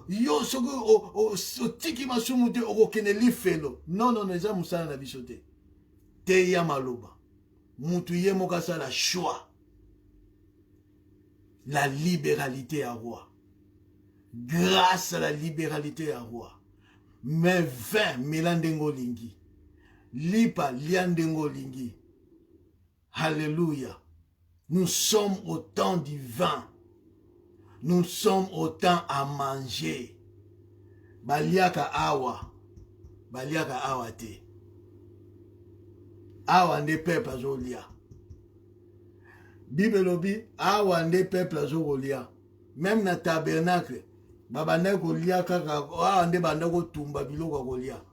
yo soko o tiki masumu te o kene li felo. Non, non, eza musala na biso te. Te ya maloba. Mutu ye mokasa la choix. La libéralité à roi. Grâce à la libéralité à roi. Mais 20 melandengo lingi. Lipa liandengo lingi. Alléluia. Nous sommes au temps du vin. Nous sommes au temps à manger. Baliaka awa. Baliaka awa te. Awa nde peuple azolia. Bible lobi awa nde peuple azolia. Même na tabernacle. Babanda kolia kaka awa nde banda kotumba biloko kolia.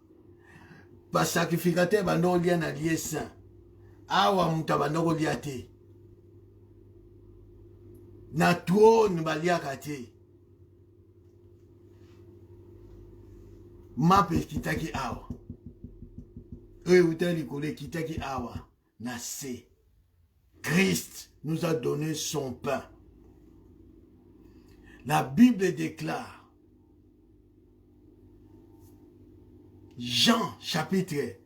Ba sacrificateur banda kolia na lieu saint. Awa muta banda kolia te. Na trône baliaka te. Mape kitaki awa. Utali kole kitaki awa. Na se. Christ nous a donné son pain. La Bible déclare, Jean chapitre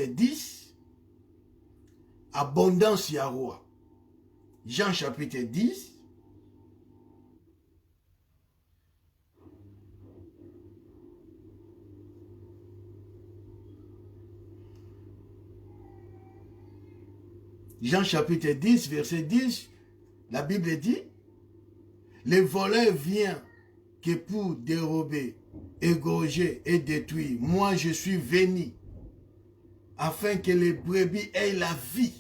10, abondance ya roi. Jean chapitre 10, Jean chapitre 10, verset 10, la Bible dit, le voleur vient que pour dérober, égorger et détruire. Moi, je suis venu afin que les brebis aient la vie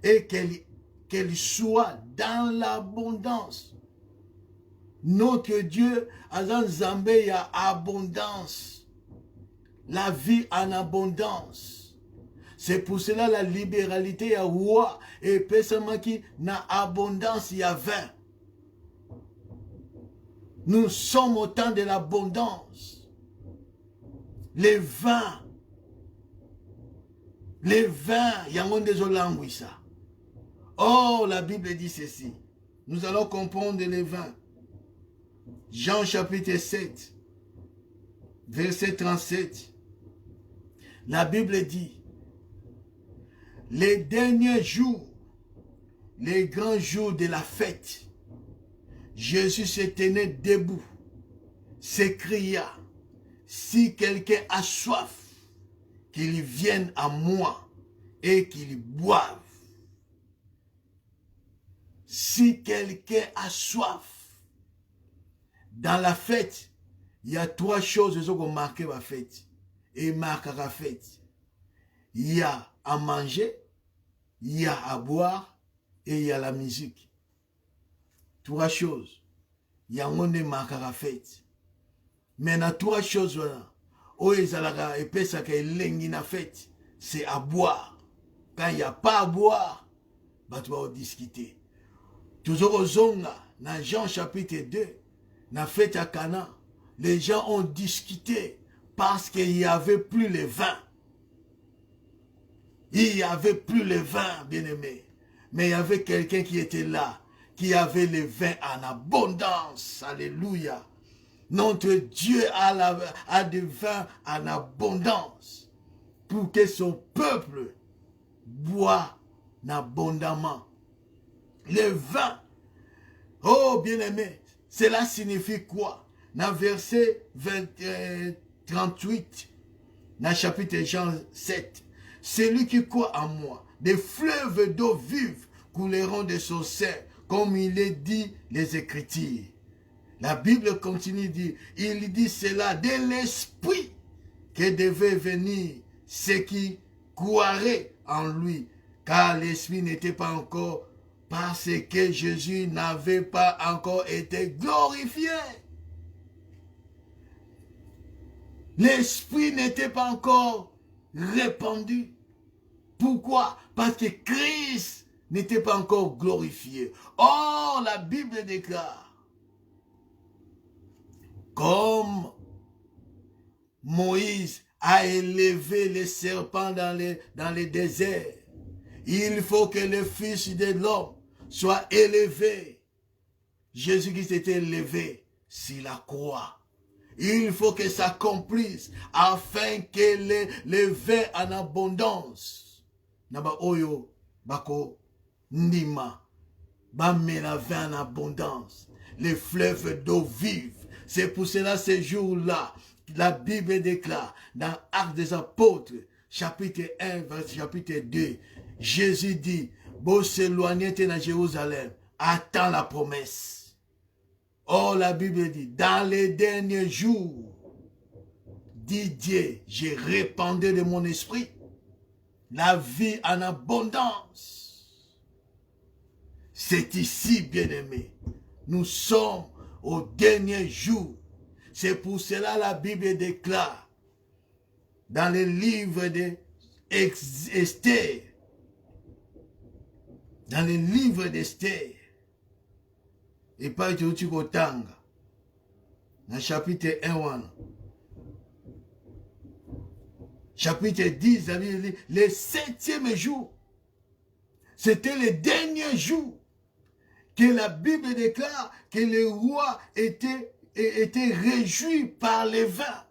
et qu'elle soit dans l'abondance. Notre Dieu a dans Zambé a abondance. La vie en abondance. C'est pour cela la libéralité à roi et pesamaki na abondance y a 20. Nous sommes au temps de l'abondance. Les vins, yangon désolangui ça. Oh, la Bible dit ceci. Nous allons comprendre les vins. Jean chapitre 7, verset 37. La Bible dit, les derniers jours, les grands jours de la fête, Jésus se tenait debout, s'écria, si quelqu'un a soif, qu'il vienne à moi et qu'il boive. Si quelqu'un a soif, dans la fête, il y a 3 choses qui ont marqué la fête. Et marquent la fête. Il y a à manger, il y a à boire et il y a la musique. 3 choses. Il y a un qui marque la fête. Mais dans 3 choses, c'est à boire. Quand il n'y a pas à boire, tu vas discuter. Toujours aux Zonga, dans Jean chapitre 2, dans la fête à Cana, les gens ont discuté parce qu'il n'y avait plus le vin. Il n'y avait plus le vin, bien-aimé. Mais il y avait quelqu'un qui était là, qui avait le vin en abondance. Alléluia. Notre Dieu a du vin en abondance pour que son peuple boit abondamment. Le vin, oh bien-aimé, cela signifie quoi? Dans verset 38, dans chapitre Jean 7, celui qui croit en moi, des fleuves d'eau vive couleront de son sein, comme il est dit les Écritures. La Bible continue, il dit cela de l'Esprit que devait venir ceux qui croiraient en lui, car l'Esprit n'était pas encore, parce que Jésus n'avait pas encore été glorifié. L'Esprit n'était pas encore répandu. Pourquoi? Parce que Christ n'était pas encore glorifié. Or, la Bible déclare, comme Moïse a élevé les serpents dans les déserts. Il faut que le Fils de l'homme soit élevé. Jésus-Christ était élevé sur la croix. Il faut que ça accomplisse afin que les vins en abondance. Naba oyo bako ndima. Bamena vin en abondance. Les fleuves d'eau vive. C'est pour cela ce jour-là, la Bible déclare dans Actes des Apôtres, chapitre 1, verset chapitre 2, Jésus dit, bon s'éloigner dans Jérusalem, attends la promesse. Oh, la Bible dit, dans les derniers jours, dit Dieu, j'ai répandu de mon esprit la vie en abondance. C'est ici, bien-aimés, nous sommes au dernier jour. C'est pour cela la Bible déclare dans le livre d'Esther, dans le livre d'Esther, et pas de Utikotanga, dans le chapitre 1, chapitre 10, la Bible dit, le 7e jour, c'était le dernier jour que la Bible déclare que le roi était réjoui par les vins.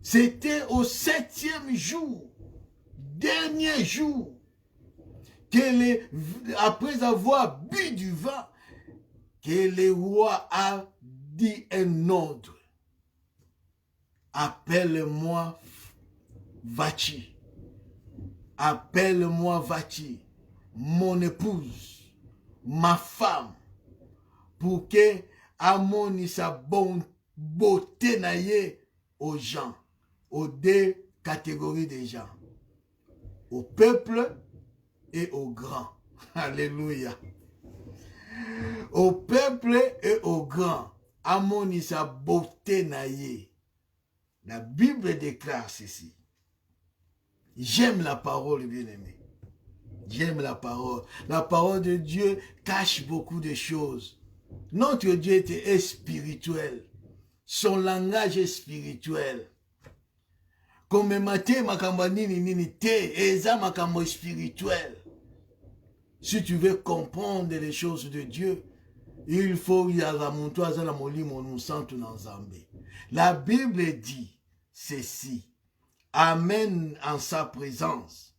C'était au 7e jour, dernier jour, après avoir bu du vin, que le roi a dit un ordre. Appelle-moi Vachi. Appelle-moi Vachi, mon épouse, ma femme, pour que amoni sa beauté naïe aux gens, aux deux catégories de gens, au peuple et aux grands. Alléluia. Au peuple et aux grands, amoni sa beauté naïe. La Bible déclare ceci. J'aime la parole, bien-aimé. J'aime la parole. La parole de Dieu cache beaucoup de choses. Notre Dieu est spirituel. Son langage est spirituel. Comme maté makambo nini te, eza makambo spirituel. Si tu veux comprendre les choses de Dieu, il faut y avoir mon toit à la molimo nous sentons dans Zambé. La Bible dit ceci. Amène en sa présence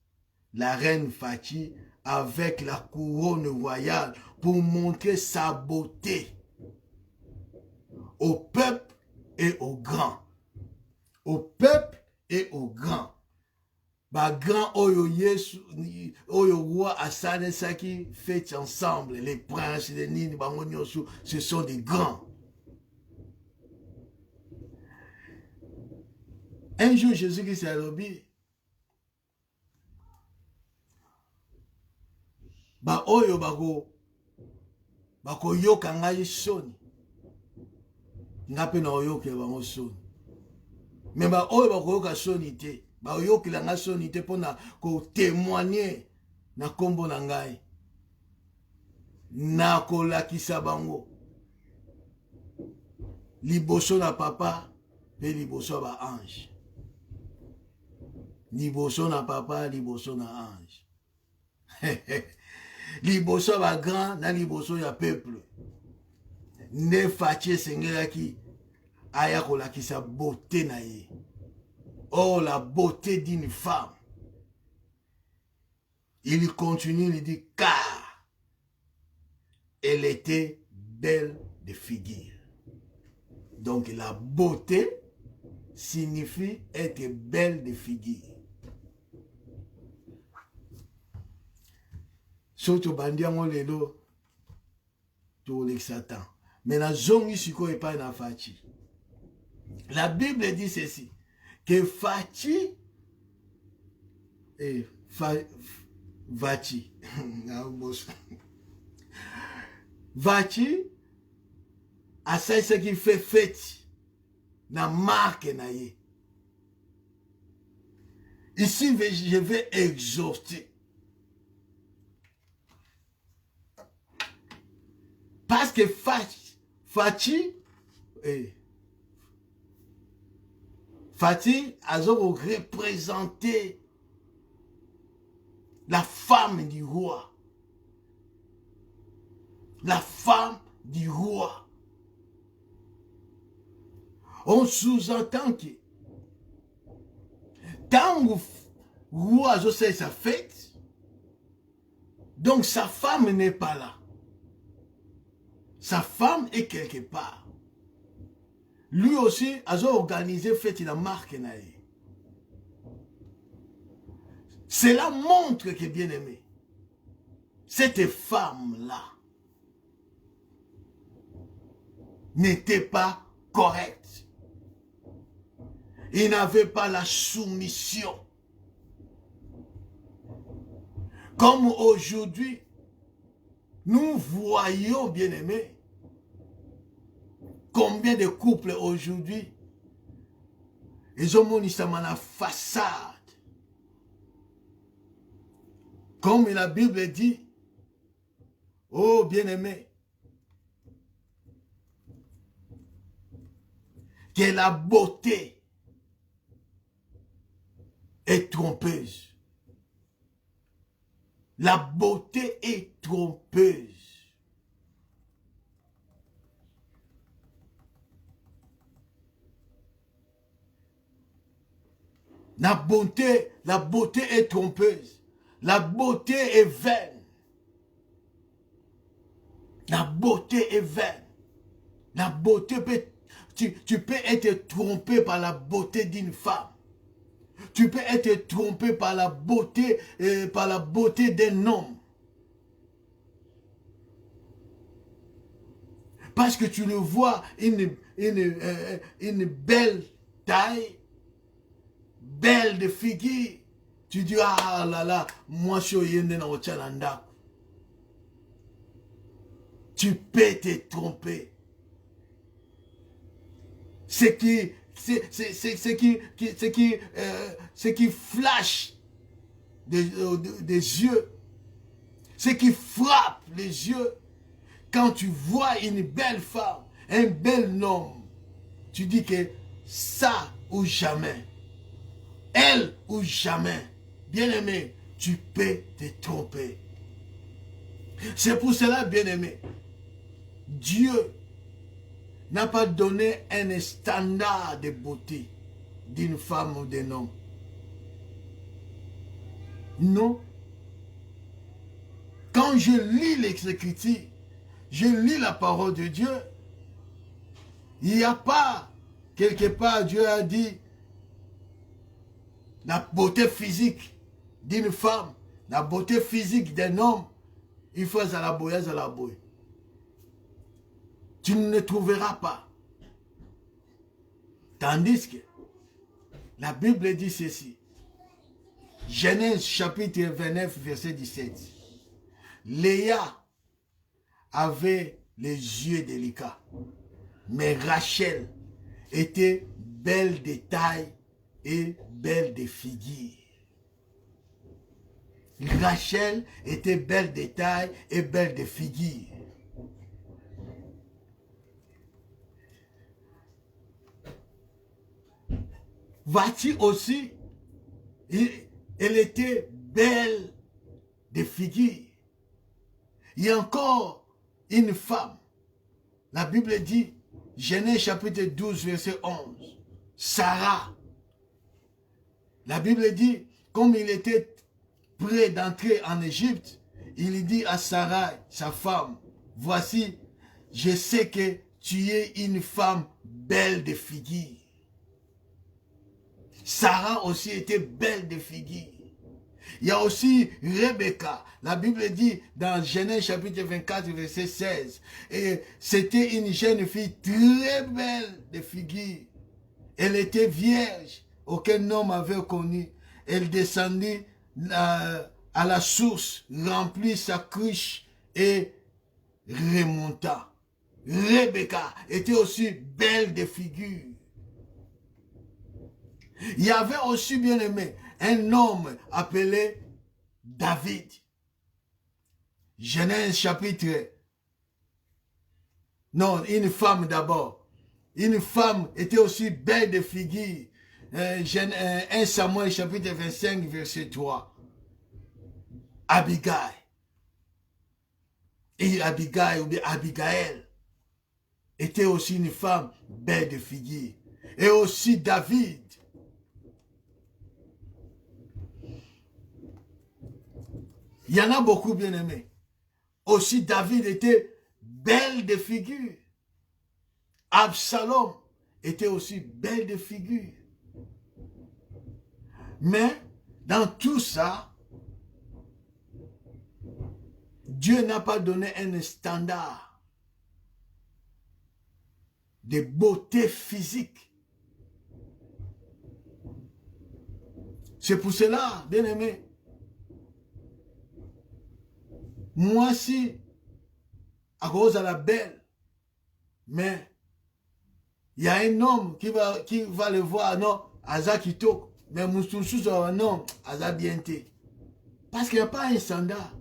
la reine Fachi avec la couronne royale pour montrer sa beauté au peuple et aux grands. Au peuple et aux grands. Ba grand oyo Yesu oyo roi asane saki fait ensemble les princes les nini bango nyosu ce sont des grands. Un jour Jésus-Christ a dit ba oyo bako yoka ngai soni ngape na oyoke bango soni mais ba oyo bako yoka soni te ba oyoki la nga soni te pona ko témoigner na kombo na ngai na kolakisa bango liboso na papa pe liboso ba ange liboso na papa liboso na ange liboso ba grand na liboso ya peuple ne Fachi sengelaki aya kolakisa beauté na ye. Oh, la beauté d'une femme. Il continue, il dit car elle était belle de figure. Donc la beauté signifie être belle de figure. Surtout bandiango lelo to le Satan. Mais la zongi siko est pas na Fachi. La Bible dit ceci que Fachi et Vachi Vachi a ce qui fait fête na marque na ye. Ici je vais exhorter. Parce que Fachi Fatih a représenté la femme du roi. La femme du roi. On sous-entend que tant que le roi a fait sa fête, donc sa femme n'est pas là. Sa femme est quelque part. Lui aussi a organisé fête la marque. Cela montre que, bien aimé, cette femme-là n'était pas correcte. Il n'avait pas la soumission. Comme aujourd'hui, nous voyons, bien aimé, combien de couples aujourd'hui, ils ont mis ça dans la façade. Comme la Bible dit, oh bien-aimé, que la beauté est trompeuse. La beauté est trompeuse. La beauté est trompeuse. La beauté est vaine. La beauté est vaine. La beauté peut... Tu peux être trompé par la beauté d'une femme. Tu peux être trompé par la beauté d'un homme. Parce que tu le vois, une belle taille, belle de figure. Tu dis, ah là là, moi je suis dans le Tchalanda. Tu peux te tromper. Ce qui flash des yeux, ce qui frappe les yeux, quand tu vois une belle femme, un bel homme, tu dis que ça ou jamais, elle ou jamais, bien aimé, tu peux te tromper. C'est pour cela, bien aimé, Dieu n'a pas donné un standard de beauté d'une femme ou d'un homme. Non. Quand je lis les Écritures, je lis la parole de Dieu, il n'y a pas, quelque part, Dieu a dit, la beauté physique d'une femme, la beauté physique d'un homme, il faut à la boye, à la boye. Tu ne le trouveras pas. Tandis que la Bible dit ceci. Genèse chapitre 29, verset 17. Léa avait les yeux délicats, mais Rachel était belle de taille et belle de figure. Rachel était belle de taille et belle de figure. Vati aussi, elle était belle de figure. Il y a encore une femme. La Bible dit, Genèse chapitre 12, verset 11, Sarah. La Bible dit, comme il était prêt d'entrer en Égypte, il dit à Sarah, sa femme, voici, je sais que tu es une femme belle de figure. Sarah aussi était belle de figure. Il y a aussi Rebecca. La Bible dit dans Genèse chapitre 24, verset 16, et c'était une jeune fille très belle de figure. Elle était vierge, aucun homme avait connu. Elle descendit à la source, remplit sa cruche et remonta. Rebecca était aussi belle de figure. Il y avait aussi, bien aimé, un homme appelé David. Genèse chapitre... Non, une femme d'abord. Une femme était aussi belle de figure. 1 Samuel chapitre 25 verset 3. Abigail. Et Abigail ou bien Abigail était aussi une femme belle de figure. Et aussi David. Il y en a beaucoup bien aimés. Aussi David était belle de figure. Absalom était aussi belle de figure. Mais dans tout ça, Dieu n'a pas donné un standard de beauté physique. C'est pour cela, bien aimé, moi si, à cause de la belle, mais il y a un homme qui va le voir, non, Aza Kitoko, mais Moustoussou, non, Aza Bienté. Parce qu'il n'y a pas un standard.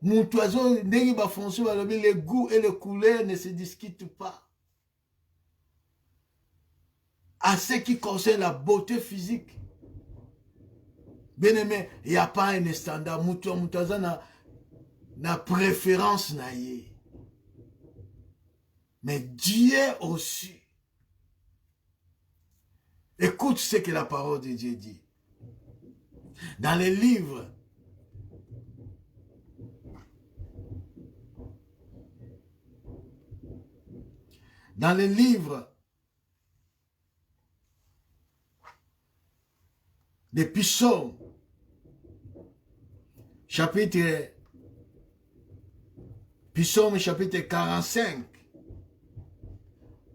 Mon oiseau, les goûts et les couleurs ne se discutent pas. À ce qui concerne la beauté physique, bien aimé, il n'y a pas un standard. Mon oiseau n'a préférence. Mais Dieu aussi. Écoute ce que la parole de Dieu dit. Dans les livres des psaumes, chapitre 45,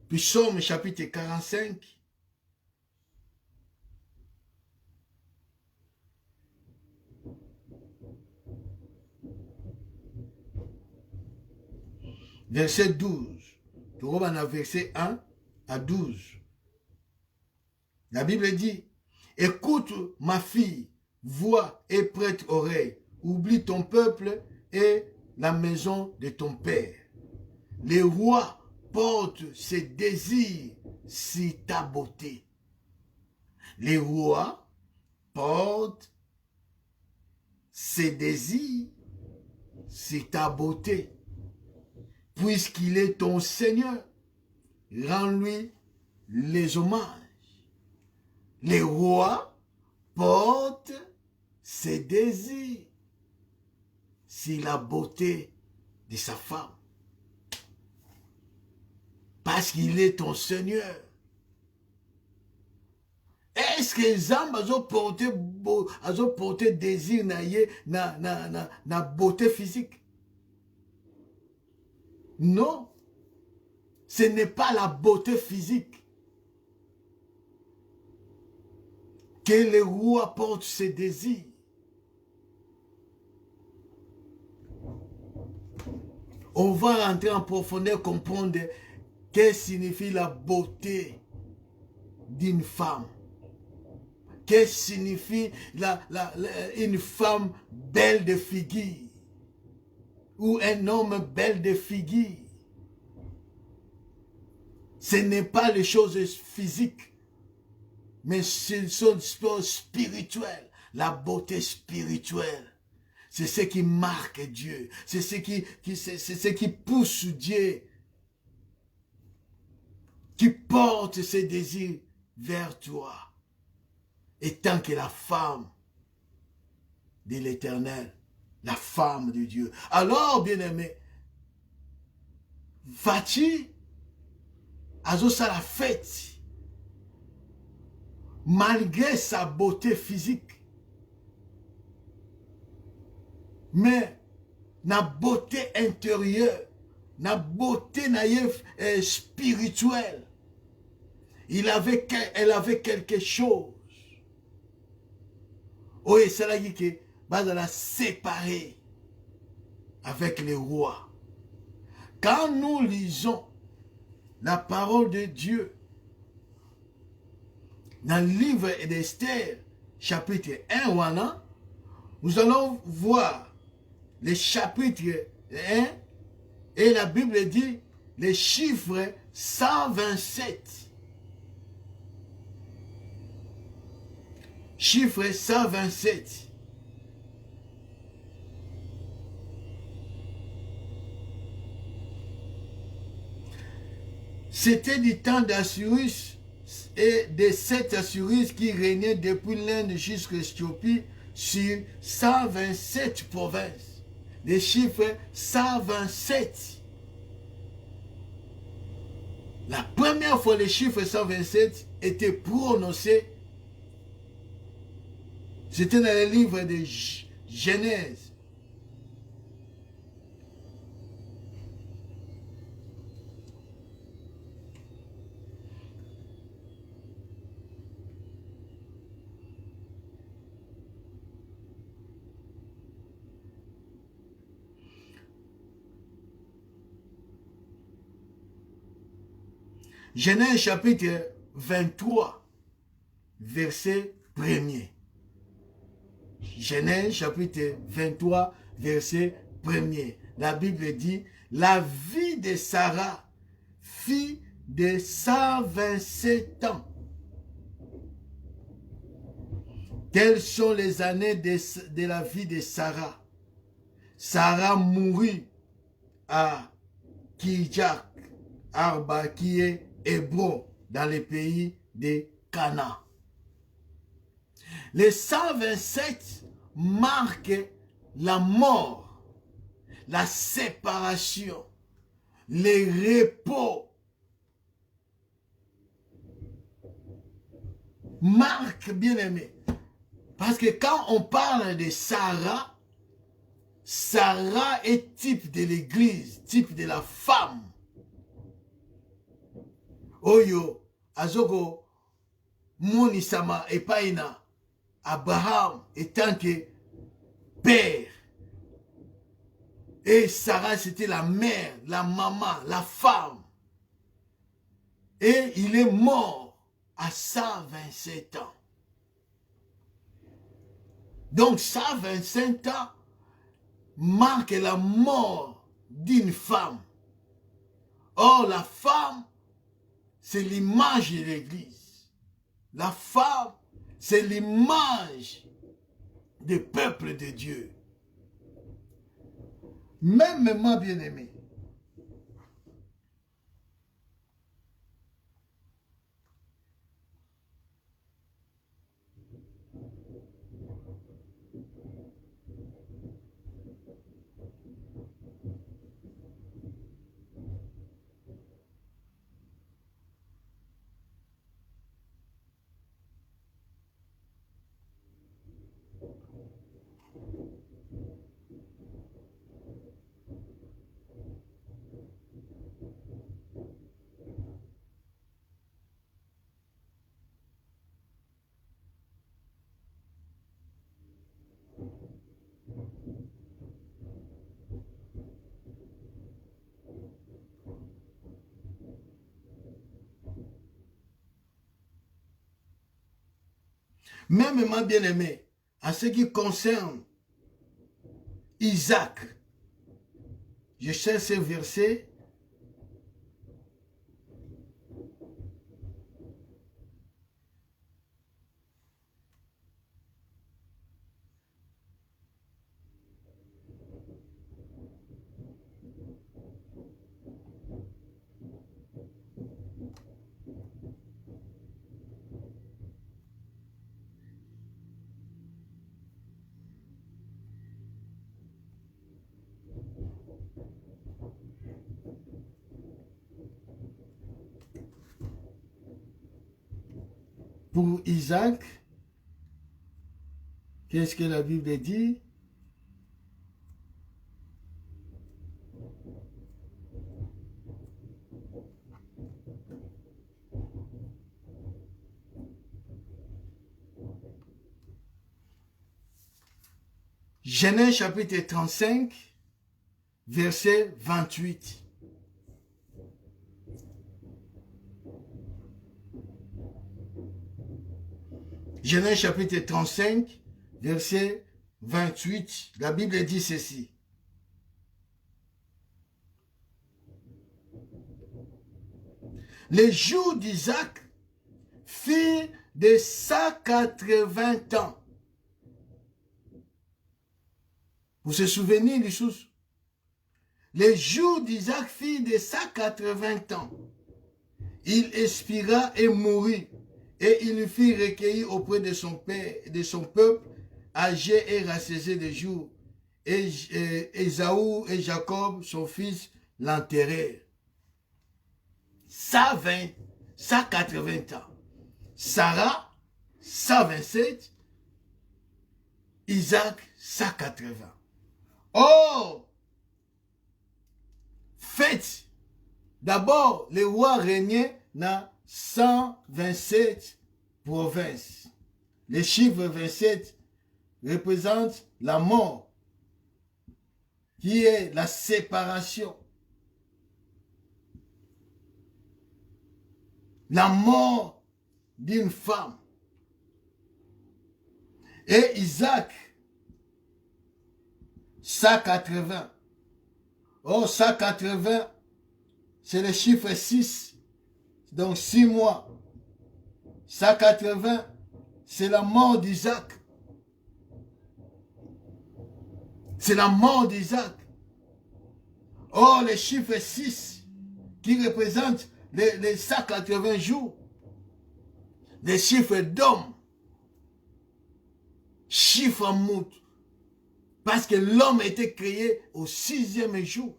Psaume chapitre 45, verset 12. Tu vois, dans verset 1 à 12. La Bible dit, écoute ma fille, vois et prête oreille, oublie ton peuple et la maison de ton père. Les rois portent ses désirs si ta beauté. Les rois portent ses désirs si ta beauté. Puisqu'il est ton Seigneur, rends-lui les hommages. Les rois portent ses désirs si la beauté de sa femme. Parce qu'il est ton Seigneur. Est-ce que les hommes ont porté désir na beauté physique? Non. Ce n'est pas la beauté physique que les rois portent ses désirs. On va rentrer en profondeur, comprendre qu'est-ce que signifie la beauté d'une femme. Qu'est-ce que signifie une femme belle de figure ou un homme belle de figure. Ce n'est pas les choses physiques, mais ce sont des choses spirituelles, la beauté spirituelle. C'est ce qui marque Dieu, c'est ce qui pousse Dieu, qui porte ses désirs vers toi. Et tant que la femme de l'Éternel, la femme de Dieu. Alors, bien-aimé, vas-tu à la fête, malgré sa beauté physique, mais la beauté intérieure, la beauté spirituelle, elle avait quelque chose. Oui, c'est là que va la séparer avec les rois. Quand nous lisons la parole de Dieu dans le livre d'Esther, chapitre 1, nous allons voir le chapitre 1 et la Bible dit le chiffre 127. chiffre 127. C'était du temps d'Assyrus et des 7 Assyrus qui régnaient depuis l'Inde jusqu'à l'Éthiopie sur 127 provinces. Les chiffres 127. La première fois le chiffre 127 était prononcé, c'était dans le livre de Genèse. Genèse chapitre 23, verset 1er. Genèse chapitre 23, verset 1er. La Bible dit, la vie de Sarah fut de 127 ans. Telles sont les années de la vie de Sarah. Sarah mourut à Kirjat Arba, qui est Hébron, dans le pays de Canaan. Les 127 marquent la mort, la séparation, le repos. Marque, bien aimé. Parce que quand on parle de Sarah, Sarah est type de l'église, type de la femme. Oyo, azoko, monisama et paina, Abraham étant que père. Et Sarah c'était la mère, la maman, la femme. Et il est mort à 127 ans. Donc 125 ans marque la mort d'une femme. Or la femme, c'est l'image de l'Église. La femme, c'est l'image du peuple de Dieu. Même moi, bien-aimé, même moi, bien-aimé, en ce qui concerne Isaac, je cherche ce verset. Pour Isaac, qu'est-ce que la Bible dit? Genèse chapitre 35, verset 28. Genèse chapitre 35, verset 28. La Bible dit ceci. Les jours d'Isaac furent de 180 ans. Vous vous souvenez des choses? Les jours d'Isaac furent de 180 ans. Il expira et mourut, et il fut recueilli auprès de son père, de son peuple, âgé et rassasié de jours. Et Ésaü et Jacob, son fils, l'enterrèrent. 180 ans. Sarah, 127. Isaac, 180. Oh! Faites. D'abord, le roi régnait dans 127 provinces. Le chiffre 27 représente la mort, qui est la séparation. La mort d'une femme. Et Isaac, 180. Oh, 180, c'est le chiffre 6. Donc 6 mois. 180, c'est la mort d'Isaac. C'est la mort d'Isaac. Oh, le chiffre 6, qui représente les 180 jours. Les chiffres d'homme. Chiffre mout. Parce que l'homme a été créé au 6e jour.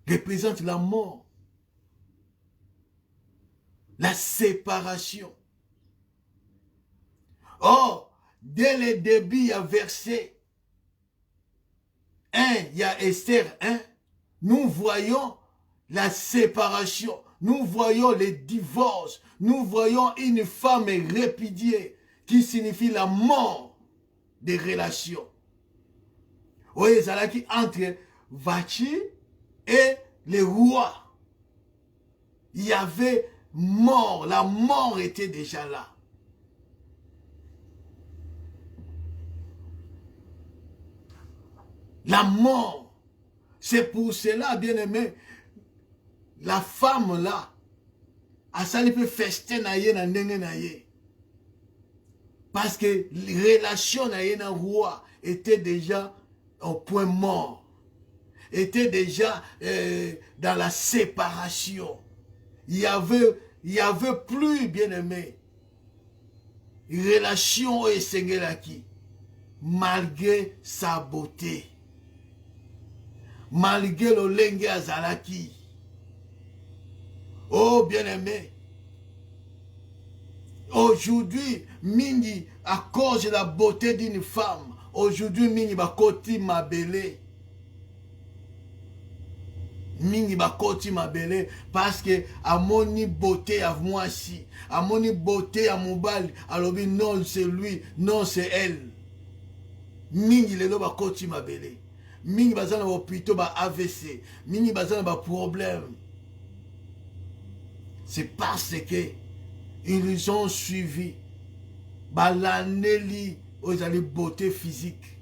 Représente la mort. La séparation. Or, dès le début, il y a verset 1, il y a Esther 1, nous voyons la séparation. Nous voyons les divorces. Nous voyons une femme répudiée qui signifie la mort des relations. Oui, c'est là qui entre Vachi et les rois. Il y avait mort. La mort était déjà là. La mort. C'est pour cela, bien aimé, la femme là, a sali peut fester na ye na ndenge na ye. Parce que les relations na ye na roi étaient déjà au point mort. Étaient déjà dans la séparation. Il y avait plus, bien aimé, relation et Sengelaki, malgré sa beauté. Malgré le lengue azalaki. Oh, bien-aimé, aujourd'hui, mingi, à cause de la beauté d'une femme, aujourd'hui, mingi bakoti mabele. Mingi bakoti mabele, parce que à mon beauté à moi si, à mon beauté à mon bal, alors non c'est lui, non c'est elle. Mingi lelo bakoti mabele. Mingi bazana ba hôpital ba AVC, mingi bazana ba problème. C'est parce que ils ont suivi balaneli aux beauté physique.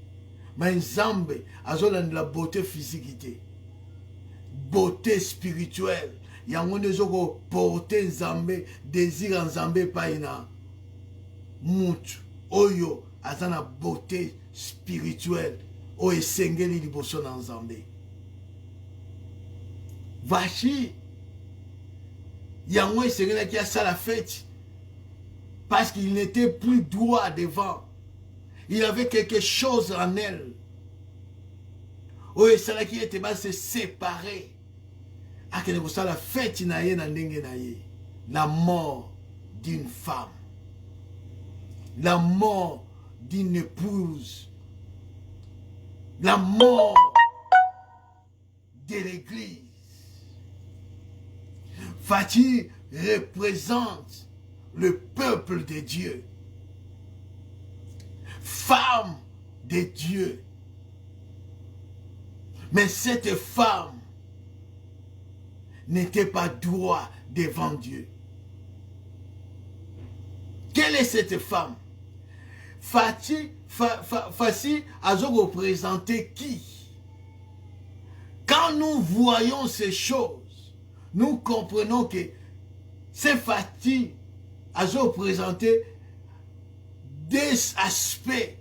Mais Nzambe azola la beauté physique, beauté spirituelle. Yango nezoko porter Nzambe, désir Nzambe paina. Mutu oyo azana beauté spirituelle. O esengeli liboso na Nzambe. Vachi yango esengeli qui a ça la fête parce qu'il n'était plus droit devant. Il avait quelque chose en elle. O esengeli qui était bas se séparer. A que vous ça la fête na ye na ndenge na ye. La mort d'une femme. La mort d'une épouse. La mort de l'église. Fatih représente le peuple de Dieu. Femme de Dieu. Mais cette femme n'était pas droit devant Dieu. Quelle est cette femme? Fatih a représenté qui? Quand nous voyons ces choses, nous comprenons que Ces fatigues, elles ont présenté des aspects.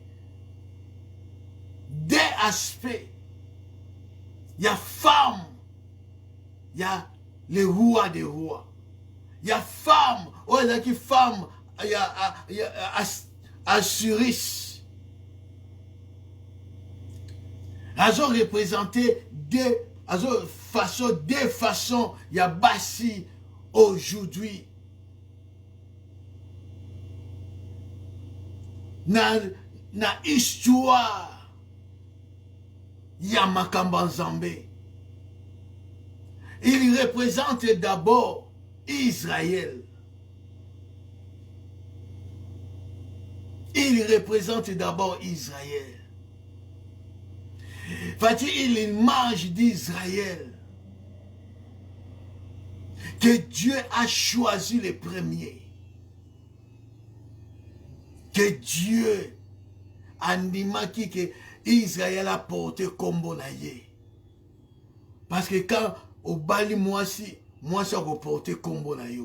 Il y a femme, il y a les rois des rois. Il y a femme, il y a Assuris. Elles ont représenté des façons, il y a Bassi aujourd'hui. Na histoire, il y a Makamba Nzambe. Il représente d'abord Israël. Il représente d'abord Israël. Fatih, il est l'image d'Israël que Dieu a choisi les premiers. Que Dieu anima qui que Israël a porté comme bonaye. Parce que quand au Bali moi ça va porter comme bonaye.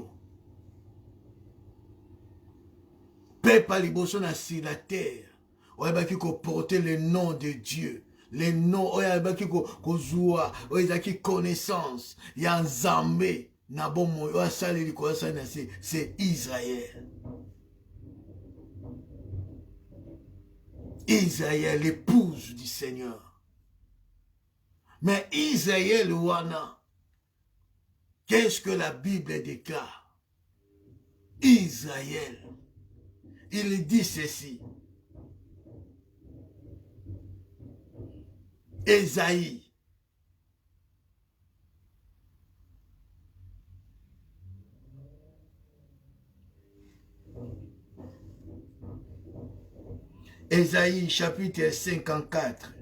Peuple liboso na sur la terre. On va qui porter le nom de Dieu. Les noms, on va qui kozua, on va qui connaissance. Il y a un Zambé, na bon mo, on va saler c'est Israël. Israël, l'épouse du Seigneur. Mais Israël, wana, qu'est-ce que la Bible déclare? Israël, il dit ceci. Ésaïe. Ésaïe chapitre 54.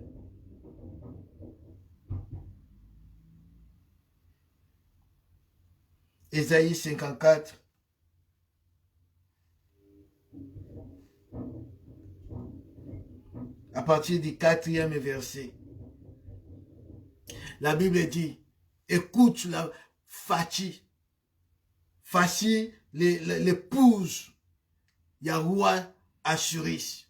Ésaïe 54. À partir du 4e verset. La Bible dit, écoute la Fachi, l'épouse Yahoua Assuris.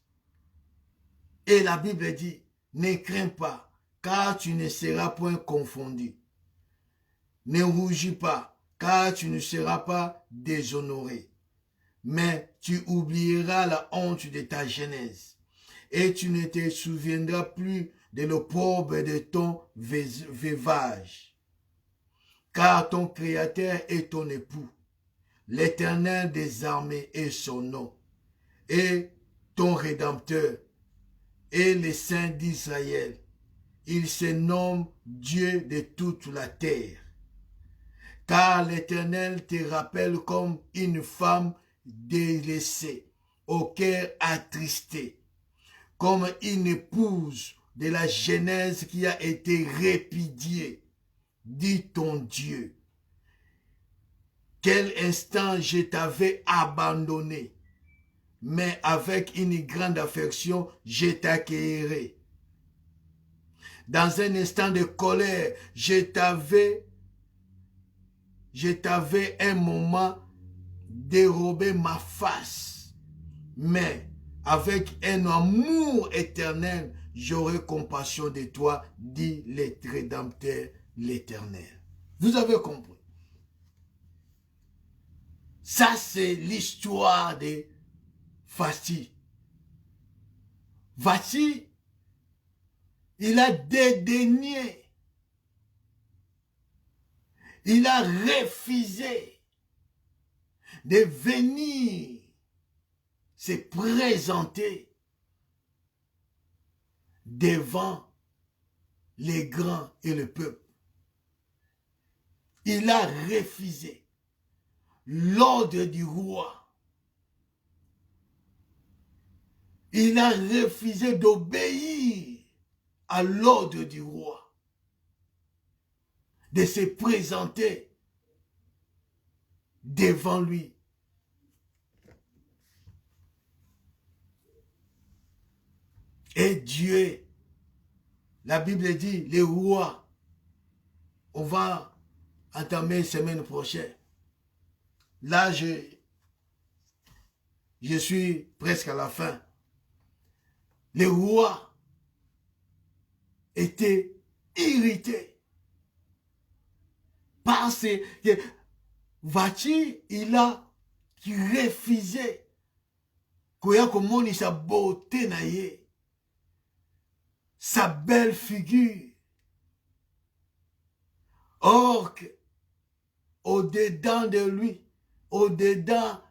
Et la Bible dit, ne crains pas, car tu ne seras point confondu. Ne rougis pas, car tu ne seras pas déshonoré. Mais tu oublieras la honte de ta jeunesse, et tu ne te souviendras plus de l'opprobre de ton veuvage. Car ton Créateur est ton époux, l'Éternel des armées est son nom, et ton Rédempteur est le Saint d'Israël. Il se nomme Dieu de toute la terre. Car l'Éternel te rappelle comme une femme délaissée, au cœur attristé, comme une épouse de la Genèse qui a été répudiée, dit ton Dieu. Quel instant je t'avais abandonné, mais avec une grande affection, je t'accueillerai. Dans un instant de colère, je t'avais un moment dérobé ma face, mais avec un amour éternel, j'aurai compassion de toi, dit le Rédempteur, l'Éternel. Vous avez compris? Ça, c'est l'histoire de Vati. Vati, il a dédaigné, il a refusé de venir se présenter devant les grands et le peuple. Il a refusé l'ordre du roi. Il a refusé d'obéir à l'ordre du roi, de se présenter devant lui. Et Dieu, la Bible dit, les rois, on va entamer la semaine prochaine. là, je suis presque à la fin. Les rois étaient irrités parce que Vachi, il a refusé koya komoni sa beauté na ye, sa belle figure. Or, au-dedans de lui, au-dedans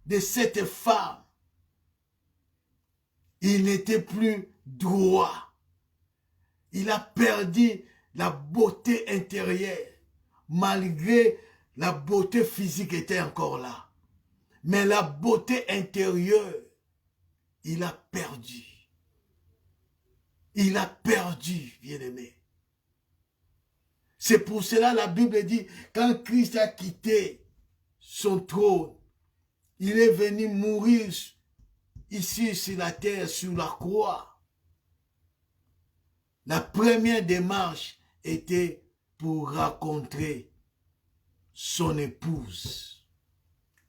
de cette femme, il n'était plus droit. Il a perdu la beauté intérieure, malgré la beauté physique était encore là. Mais la beauté intérieure, il a perdu. Il a perdu, bien-aimé. C'est pour cela la Bible dit, quand Christ a quitté son trône, il est venu mourir ici sur la terre, sur la croix. La première démarche était pour rencontrer son épouse,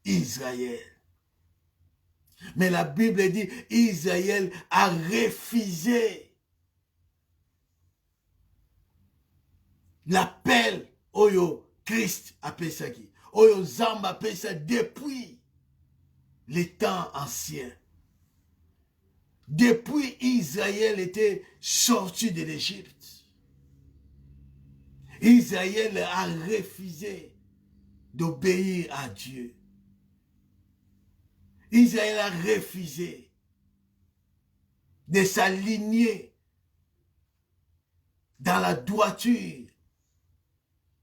Israël. Mais la Bible dit, Israël a refusé l'appel oyo Christ appelle ça qui, oyo Zamba appelle ça depuis les temps anciens. Depuis Israël était sorti de l'Égypte, Israël a refusé d'obéir à Dieu. Israël a refusé de s'aligner dans la droiture,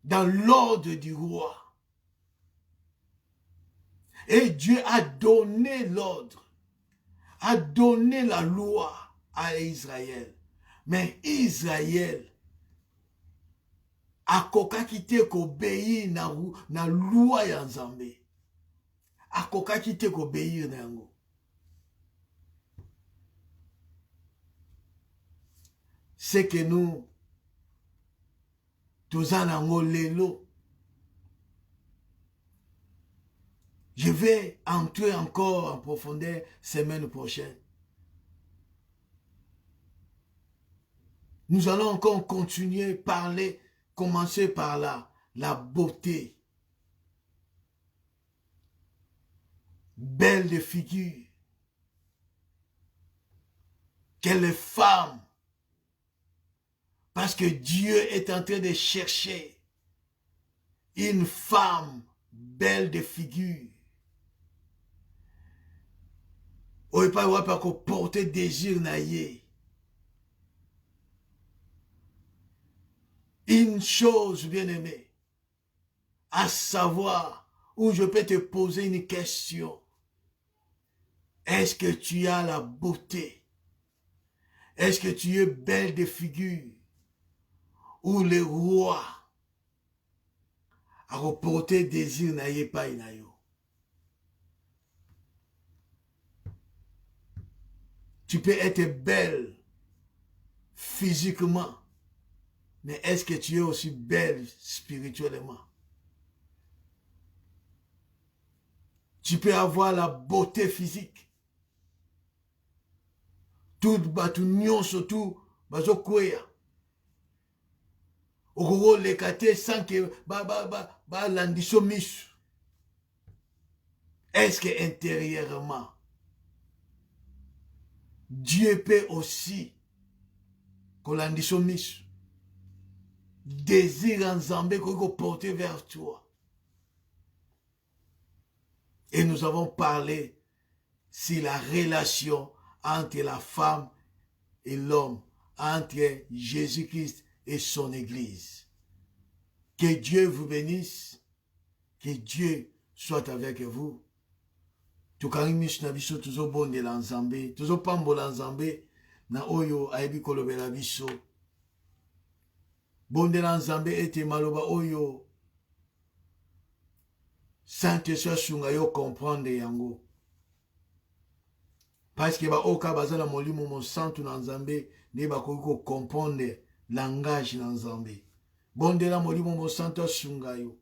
dans l'ordre du roi. Et Dieu a donné l'ordre, a donné la loi à Israël. Mais Israël a kokaki kobéir na loi ya Nzambe. A kokaki kobéir na yango. C'est que nous tozanango lelo. Je vais entrer encore en profondeur semaine prochaine. Nous allons encore continuer à parler, commencer par là, la beauté. Belle de figure. Quelle femme. Parce que Dieu est en train de chercher une femme belle de figure. Ou pas porter désir naïe. Une chose, bien-aimé, à savoir, où je peux te poser une question. Est-ce que tu as la beauté? Est-ce que tu es belle de figure? Ou le roi a reporté désir naïe pas inayo? Tu peux être belle physiquement, mais est-ce que tu es aussi belle spirituellement? Tu peux avoir la beauté physique. Tout batunyon surtout bazo kweya. Okoko lekate sans que ba landiso misu. Est-ce que intérieurement Dieu peut aussi kolandiso misu. Désir en Zambé qu'on porter vers toi. Et nous avons parlé sur la relation entre la femme et l'homme, entre Jésus-Christ et son Église. Que Dieu vous bénisse, que Dieu soit avec vous. Tukarimish na biso tuzo bonde la Nzambe, tuzo pambo la Nzambe, na oyo aibi kolobe la biso. Bonde la Nzambe ete maloba oyo, Saint-Esprit sunga yo comprendre yango. Parce que ba oka bazala molimo mo santu na Nzambe ne ba ko comprendre langage na Nzambe. Bonde la molimo mo santu sunga yo.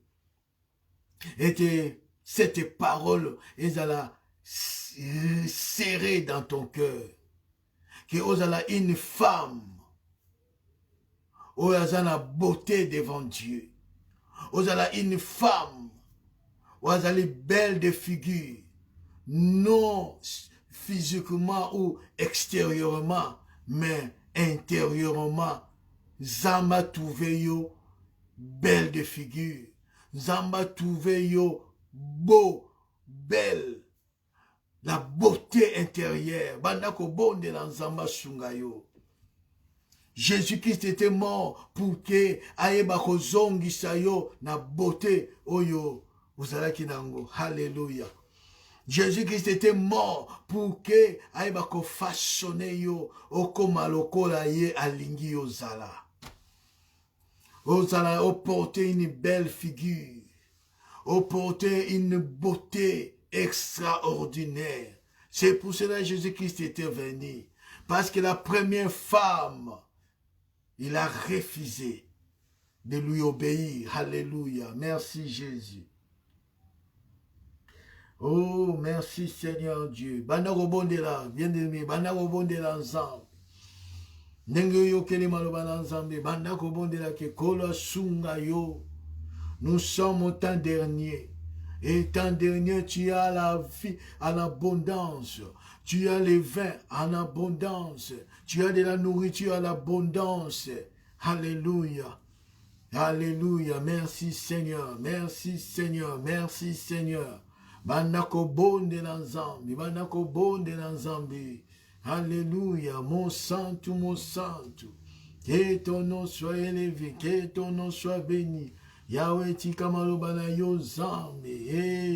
Ete cette parole, ezala serrée dans ton cœur. Que ozala une femme, ozala beauté devant Dieu. Ozala une femme, ozala belle de figure, non physiquement ou extérieurement, mais intérieurement. Zamba trouvé yo belle de figure. Zamba trouvé yo beau, belle. La beauté intérieure. Bandako bonde la Zamba sungayo. Jésus-Christ était mort pour que aïeba kozongi sayo na beauté oyo uzalaki nango. Alléluia. Jésus-Christ était mort pour que aïeba ko façonner yo okoma lokola ye alingi yo zala. Ozala porter une belle figure. Porter une beauté extraordinaire. C'est pour cela que Jésus-Christ était venu. Parce que la première femme, il a refusé de lui obéir. Alléluia. Merci Jésus. Oh, merci Seigneur Dieu. Bandako bondela, bien-aimé, bandako bondela ensemble. Ndenge yo kele maloba na Nzambe, bandako bondela ke kola sunga yo. Nous sommes au temps dernier. Et temps dernier, tu as la vie en abondance. Tu as les vins en abondance. Tu as de la nourriture en abondance. Alléluia. Alléluia. Merci Seigneur. Merci Seigneur. Merci Seigneur. Bandako bonde na Nzambe. Bandako bonde na Nzambe. Alléluia. Mon santo, mon santo. Que ton nom soit élevé. Que ton nom soit béni. Yahweh Tikamalobana Yozambe,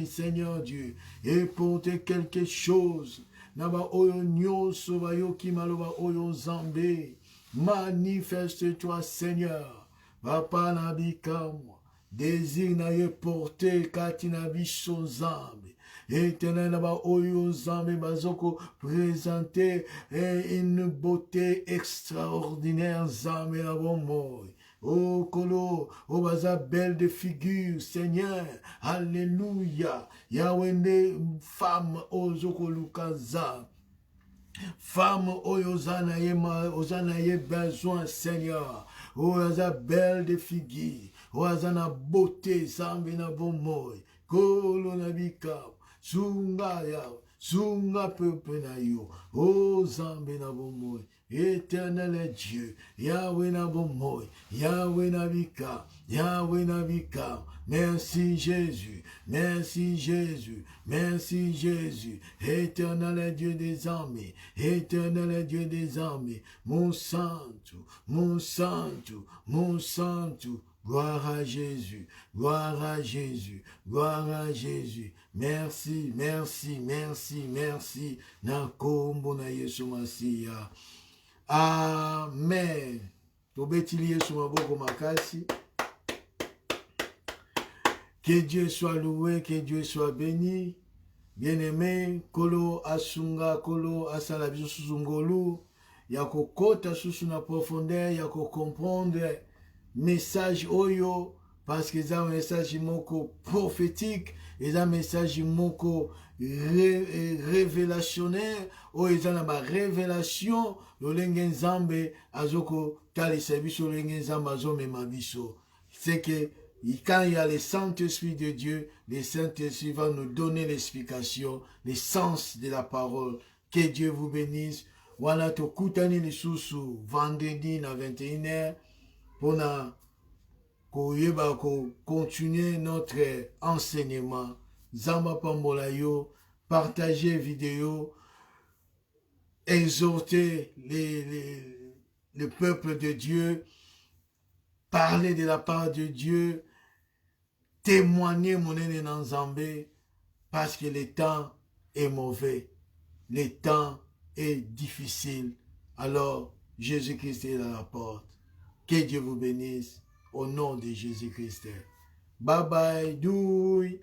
Seigneur Dieu, et porter quelque chose. Naba oyo nyoso ba yoki maloba oyo Zambe. Manifeste-toi, Seigneur. Papa nabikamo. Désir na ye porter katina biso Zambe. Éternel naba oyo Zambe bazoko présenter une beauté extraordinaire Zambe na bomoi. Oh, Kolo, oh, baza belle de figure, Seigneur, Alléluia, Yahweh, femme, oh, Zokolukaza, femme, oh, Ozanaye besoin, Seigneur, oh, baza belle de figure, oh, Azana beauté, Zambina Bomoy, Kolo Nabika, Sunga Yahweh, Sunga peuple na yo, oh, Zambina Bomoy. Éternel est Dieu, Yahweh Nabomoy, Yahweh Nabika, Yahweh Nabika. Merci Jésus, merci Jésus, merci Jésus. Éternel est Dieu des armées, Éternel est Dieu des armées. Mon santo, mon santo, mon santo. Gloire à Jésus, gloire à Jésus, gloire à Jésus. Merci, merci, merci, merci. Nakombo na Yesu Masiya. Amen. Tobetili Yesu maboko makasi. Que Dieu soit loué, que Dieu soit béni. Bien-aimé, kolo asunga, kolo asala biso susungolu. Yako kota susu na profondeur, yako comprendre message oyo. Parce que c'est un message moko prophétique, c'est un message moko révélationnaire, ou c'est une révélation, l'olenge nzambe azoko talisa biso, l'olenge nzambe azomema biso. C'est que quand il y a le Saint-Esprit de Dieu, le Saint-Esprit va nous donner l'explication, le sens de la parole. Que Dieu vous bénisse. Wana to kutani lisusu vendredi na 21h pour continuer notre enseignement. Zamba Pambola yo, partager vidéo, exhorter le peuple de Dieu, parler de la part de Dieu, témoigner mon ennemi dans Zambé, parce que le temps est mauvais, le temps est difficile. Alors, Jésus-Christ est à la porte. Que Dieu vous bénisse. Au nom de Jésus-Christ. Bye bye. Douille.